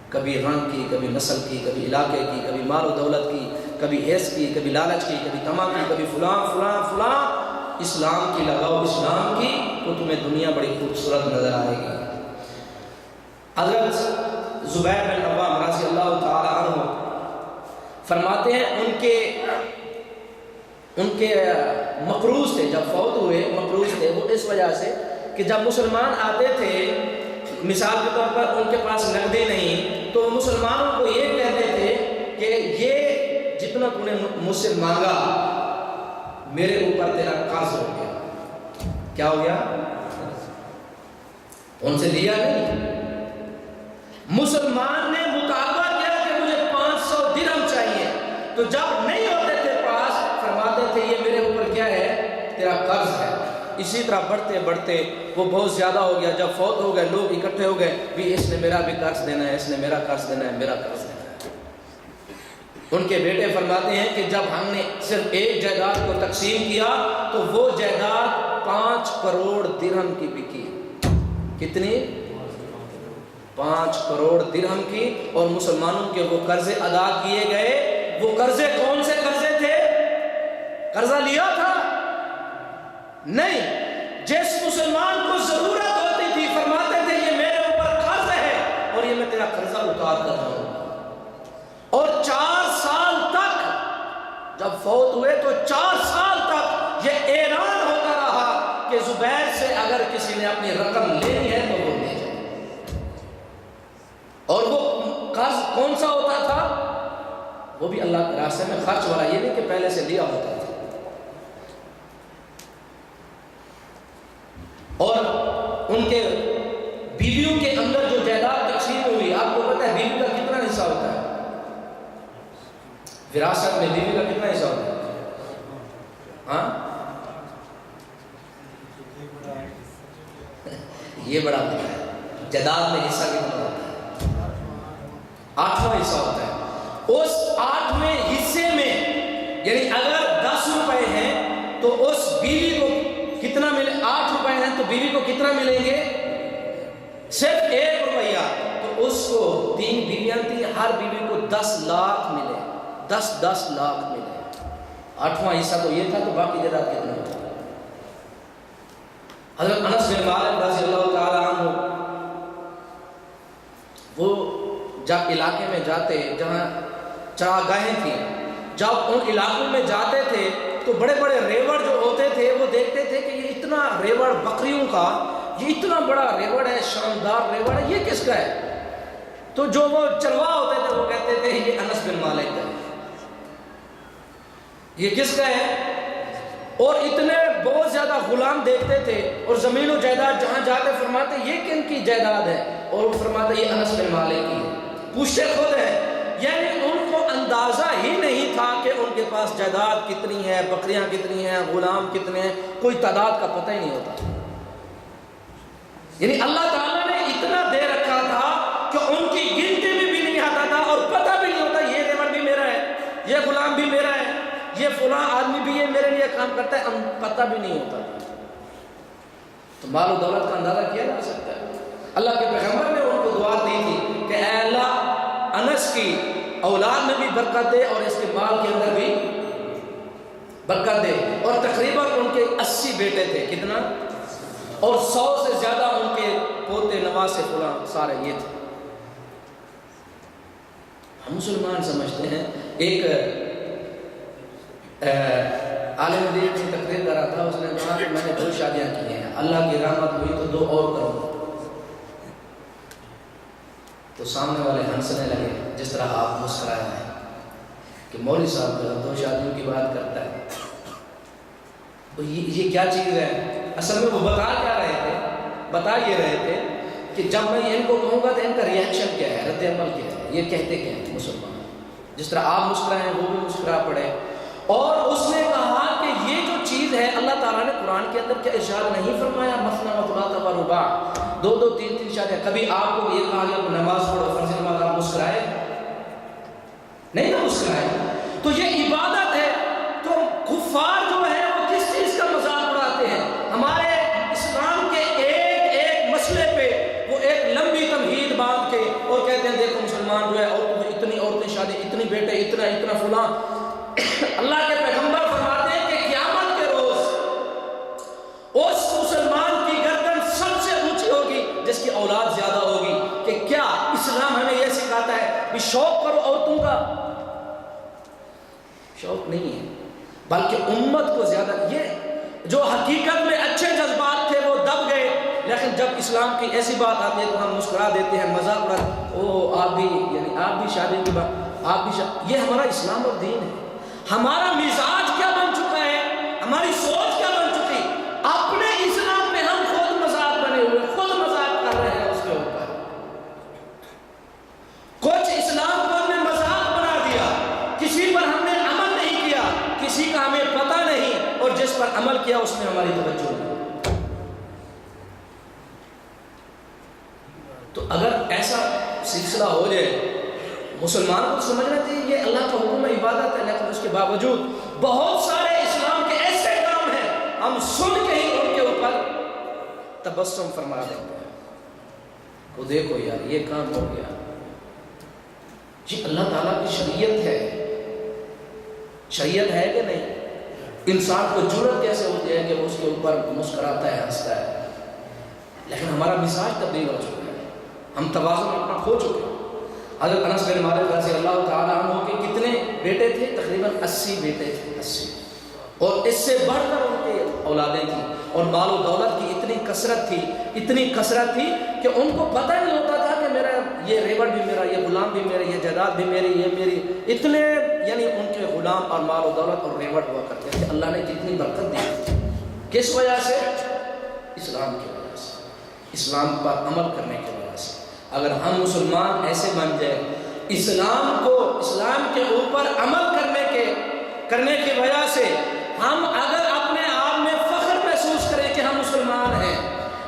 کبھی رنگ کی، کبھی نسل کی، کبھی علاقے کی، کبھی مال و دولت کی، کبھی حیث کی، کبھی لالچ کی، کبھی طمع کی، کبھی فلاں فلاں فلاں. اسلام کی لگاؤ اسلام کی تو تمہیں دنیا بڑی خوبصورت نظر آئے گی. حضرت زبیر بن عوام رضی اللہ تعالی عنہ فرماتے ہیں ان کے مقروض تھے، جب فوت ہوئے مقروض تھے وہ اس وجہ سے کہ جب مسلمان آتے تھے مثال کے طور پر ان کے پاس نقدے نہیں تو مسلمانوں کو یہ کہتے تھے کہ یہ جتنا تو نے مجھ سے مانگا میرے اوپر تیرا قرض ہو گیا. کیا ہو گیا؟ ان سے لیا نہیں. مسلمان نے مطالبہ کیا کہ مجھے 500 درہم چاہیے، تو جب نہیں ہوتے تھے پاس فرماتے تھے یہ میرے اوپر کیا ہے؟ تیرا قرض ہے. اسی طرح بڑھتے بڑھتے وہ بہت زیادہ ہو گیا. جب فوت ہو گئے لوگ اکٹھے ہو گئے بھی اس نے میرا بھی قرض دینا ہے، اس نے میرا قرض دینا ہے، میرا قرض دینا ہے. ان کے بیٹے فرماتے ہیں کہ جب ہم نے صرف ایک جائیداد کو تقسیم کیا تو وہ جائیداد 5 کروڑ درہم کی بکی. کتنی؟ 5 کروڑ درہم کی. اور مسلمانوں کے وہ قرضے ادا کیے گئے. وہ قرضے کون سے قرضے تھے؟ قرضہ لیا تھا؟ نہیں. جس مسلمان کو ضرورت ہوتی تھی فرماتے تھے یہ میرے اوپر قرض ہے اور یہ میں تیرا قرضہ اتار کر رہا ہوں. اور 4 سال تک جب فوت ہوئے تو 4 سال تک یہ اعلان ہوتا رہا کہ زبیر سے اگر کسی نے اپنی رقم لینی ہے تو وہ لے جائے. اور وہ قرض کون سا ہوتا تھا؟ وہ بھی اللہ کے راستے میں خرچ والا، یہ نہیں کہ پہلے سے لیا ہوتا تھا. اور ان کے بیویوں کے اندر جو جائیداد تقسیم ہوئی، آپ کو پتہ ہے بیوی کا کتنا حصہ ہوتا ہے؟ وراثت میں بیوی کا کتنا حصہ ہوتا ہے؟ ہاں یہ بڑا ہوتا ہے. جائیداد میں حصہ کتنا ہوتا ہے؟ 8واں حصہ ہوتا ہے. اس 8ویں حصے میں یعنی اگر 10 روپے ہیں تو اس بیوی کو کتنا ملے؟ 8 روپے ہیں تو بیوی کو کتنا ملیں گے؟ صرف 1 روپیہ. تو اس کو 3 بیویاں تھیں، ہر بیوی کو 10 لاکھ ملے. 10 لاکھ ملے. 8واں حصہ تو یہ تھا، تو باقی جائیداد کتنا ہوتا ہے؟ حضرت انس بن مالک رضی اللہ تعالیٰ عنہ وہ جب علاقے میں جاتے جہاں چراگاہیں تھیں، جب ان علاقوں میں جاتے تھے تو بڑے بڑے ریوڑ جو ہوتے تھے وہ دیکھتے تھے کہ یہ اتنا ریوڑ بکریوں کا، یہ اتنا بڑا ریوڑ ہے، شاندار ریوڑ ہے، یہ کس کا ہے؟ تو جو وہ چرواہ ہوتے تھے وہ کہتے تھے یہ انس بن مالک کا ہے، یہ کس کا ہے؟ اور اتنے بہت زیادہ غلام دیکھتے تھے، اور زمین و جائیداد جہاں جاتے فرماتے یہ کن کی جائیداد ہے؟ اور وہ فرماتے یہ انس بن مالک کی ہے، پوچھتے خود ہے۔ یعنی ان کو اندازہ ہی نہیں تھا کہ ان کے پاس جائیداد کتنی ہے، بکریاں کتنی ہیں، غلام کتنے ہیں، کوئی تعداد کا پتہ ہی نہیں ہوتا۔ یعنی اللہ تعالیٰ نے اتنا دے رکھا تھا کہ ان کی گنتی میں بھی نہیں آتا تھا، اور پتہ بھی نہیں ہوتا یہ ریوڑ بھی میرا ہے، یہ غلام بھی میرا ہے، یہ فلاں آدمی بھی یہ میرے لیے کام کرتا ہے، پتہ بھی نہیں ہوتا تھا۔ تو مال و دولت کا اندازہ کیا جا سکتا ہے؟ اللہ کے پیغمبر نے ان کو دعا دی تھی کہ اے اللہ انس کی اولاد میں بھی برکت دے اور اس کے مال کے اندر بھی برکت دے۔ اور تقریباً ان کے 80 بیٹے تھے، کتنا؟ اور 100 سے زیادہ ان کے پوتے نواسے فلاں سارے یہ تھے۔ ہم مسلمان سمجھتے ہیں، ایک عالم دین کی تقریر کر رہا تھا، اس نے کہا کہ میں نے 2 شادیاں کی ہیں، اللہ کی رحمت ہوئی تو 2 اور کروں۔ تو سامنے والے ہنسنے لگے، جس طرح آپ مسکرائے ہیں کہ مولوی صاحب جو 2 شادیوں کی بات کرتا ہے، تو یہ کیا چیز ہے؟ اصل میں وہ بتا کیا رہے تھے؟ بتا یہ رہے تھے کہ جب میں ان کو کہوں گا تو ان کا ریئیکشن کیا ہے، رد عمل کیا ہے، یہ کہتے کیا ہیں مسلمان۔ جس طرح آپ مسکرائے وہ بھی مسکرا پڑے۔ اور اس نے کہا کہ یہ جو چیز ہے اللہ تعالیٰ نے قرآن کے اندر کیا ارشاد نہیں فرمایا مثنی و ثلاث و رباع، 2 3 شادیاں؟ کبھی آپ کو یہ کہا گیا کہ نماز پڑھو، فرض نماز، آپ مسکرائے؟ نہیں نہ مسکرائے۔ تو یہ عبادت ہے۔ تو کفار جو ہے وہ کس چیز کا مذاق اڑاتے ہیں؟ ہمارے اسلام کے ایک مسئلے پہ وہ ایک لمبی تمہید باندھ کے اور کہتے ہیں دیکھو مسلمان جو ہے اتنی عورتیں شادی، اتنی بیٹے، اتنا فلاں۔ اللہ کے پیغمبر فرماتے ہیں کہ قیامت کے روز اس مسلمان کی گردن سب سے اونچی ہوگی جس کی اولاد زیادہ ہوگی۔ کہ کیا اسلام ہمیں یہ سکھاتا ہے کہ شوق کرو عورتوں کا؟ شوق نہیں ہے، بلکہ امت کو زیادہ، یہ جو حقیقت میں اچھے جذبات تھے وہ دب گئے، لیکن جب اسلام کی ایسی بات آتی ہے تو ہم مسکرا دیتے ہیں، مذاق اڑاتے، او آپ بھی، یعنی آپ بھی شادی کی بات، آپ بھی یہ ہمارا اسلام اور دین ہے۔ ہمارا مزاج کیا بن چکا ہے، ہماری سوچ کیا بن چکی؟ اپنے اسلام میں ہم خود مذاق بنے ہوئے، خود مذاق کر رہے ہیں اس کے اوپر۔ کچھ اسلام کو ہم نے مذاق بنا دیا، کسی پر ہم نے عمل نہیں کیا، کسی کا ہمیں پتہ نہیں، اور جس پر عمل کیا اس میں ہماری توجہ نہیں۔ تو اگر ایسا سلسلہ ہو جائے، مسلمان کو سمجھنا چاہیے یہ اللہ کا حکم عبادت ہے، لیکن اس کے باوجود بہت سارے اسلام کے ایسے کام ہیں ہم سن کے ہی ان کے اوپر تبسم فرما دیتے ہیں، وہ دیکھو یار یہ کام ہو گیا۔ جی اللہ تعالیٰ کی شریعت ہے، شریعت ہے کہ نہیں؟ انسان کو جرأت کیسے ہوتی ہے کہ وہ اس کے اوپر مسکراتا ہے، ہنستا ہے، لیکن ہمارا مزاج تبدیل ہو چکا ہے، ہم توازن اپنا کھو چکے ہیں۔ حضرت انس بن مالک رضی اللہ تعالیٰ عنہ کے کتنے بیٹے تھے؟ تقریباً 80 بیٹے تھے، 80، اور اس سے بڑھ کر ان کے اولادیں تھیں، اور مال و دولت کی اتنی کثرت تھی کہ ان کو پتہ نہیں ہوتا تھا کہ میرا یہ ریوڑ بھی میرا، یہ غلام بھی میرے، یہ جائیداد بھی میری، یہ میری، اتنے یعنی ان کے غلام اور مال و دولت اور ریوڑ ہوا کرتے تھے۔ اللہ نے کتنی برکت دی، کس وجہ سے؟ اسلام کی وجہ سے، اسلام پر عمل کرنے کی وجہ سے۔ اگر ہم مسلمان ایسے بن جائیں، اسلام کے اوپر عمل کرنے کی وجہ سے ہم اگر اپنے آپ میں فخر محسوس کریں کہ ہم مسلمان ہیں،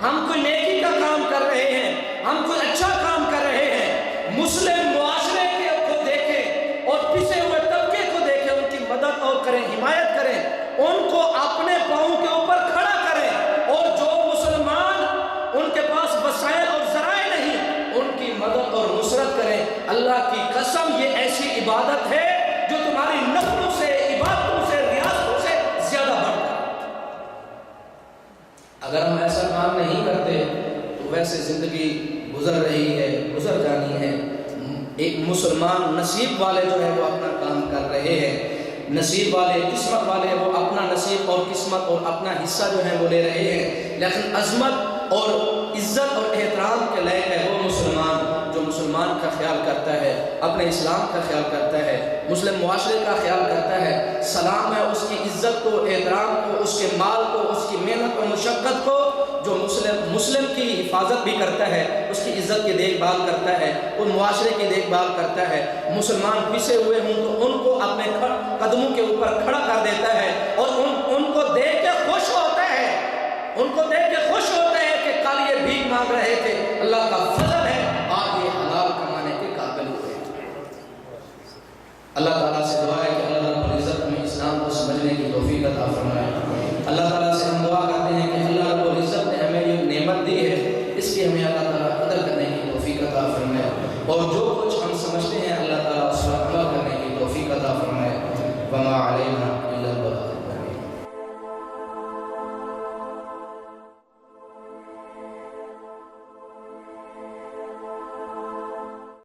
ہم کوئی نیکی کا کام کر رہے ہیں، ہم کوئی اچھا کام کر رہے ہیں، مسلم معاشرے کو دیکھیں اور پسے ہوئے طبقے کو دیکھیں، ان کی مدد اور کریں، حمایت کریں، ان کو اپنے پاؤں کے اوپر کھڑا کریں، اور جو مسلمان ان کے پاس وسائل اور ذرائع نہیں ان کی مدد اور نصرت کریں۔ اللہ کی قسم یہ ایسی عبادت ہے جو تمہاری نفلوں سے، عبادتوں سے، ریاضتوں سے زیادہ بڑھ کر۔ اگر ہم ایسا سے زندگی گزر رہی ہے، گزر جانی ہے۔ ایک مسلمان نصیب والے جو ہے وہ اپنا کام کر رہے ہیں، نصیب والے، قسمت والے وہ اپنا نصیب اور قسمت اور اپنا حصہ جو ہے وہ لے رہے ہیں، لیکن عظمت اور عزت اور احترام کے لائق ہے وہ مسلمان جو مسلمان کا خیال کرتا ہے، اپنے اسلام کا خیال کرتا ہے، مسلم معاشرے کا خیال کرتا ہے، سلام ہے اس کی عزت کو، احترام کو، اس کے مال کو، اس کی محنت اور مشقت کو، جو مسلم کی حفاظت بھی کرتا ہے، اس کی عزت کی دیکھ بھال کرتا ہے، اور معاشرے کی دیکھ بھال کرتا ہے۔ مسلمان پسے ہوئے ہوں تو ان کو اپنے قدموں کے اوپر کھڑا کر دیتا ہے اور ان کو دیکھ کے خوش ہوتا ہے، ان کو دیکھ کے خوش ہوتا ہے کہ کل یہ بھیک مانگ رہے تھے، اللہ کا فضل ہے آج یہ حلال کمانے کے قابل ہوئے۔ اللہ تعالیٰ سے دعا ہے کہ اللہ رب العزت ہمیں اسلام کو سمجھنے کی توفیق عطا فرمائے۔ اللہ تعالیٰ سے ہم دعا کرتے ہیں کہ اللہ رب العزت نے ہمیں یہ نعمت دی ہے، اس کی ہمیں اللہ تعالیٰ قدر کرنے کی توفیق عطا فرمائے، اور جو کچھ ہم سمجھتے ہیں اللہ تعالیٰ اس پر عمل کرنے کی توفیق عطا فرمائے۔ وما علینا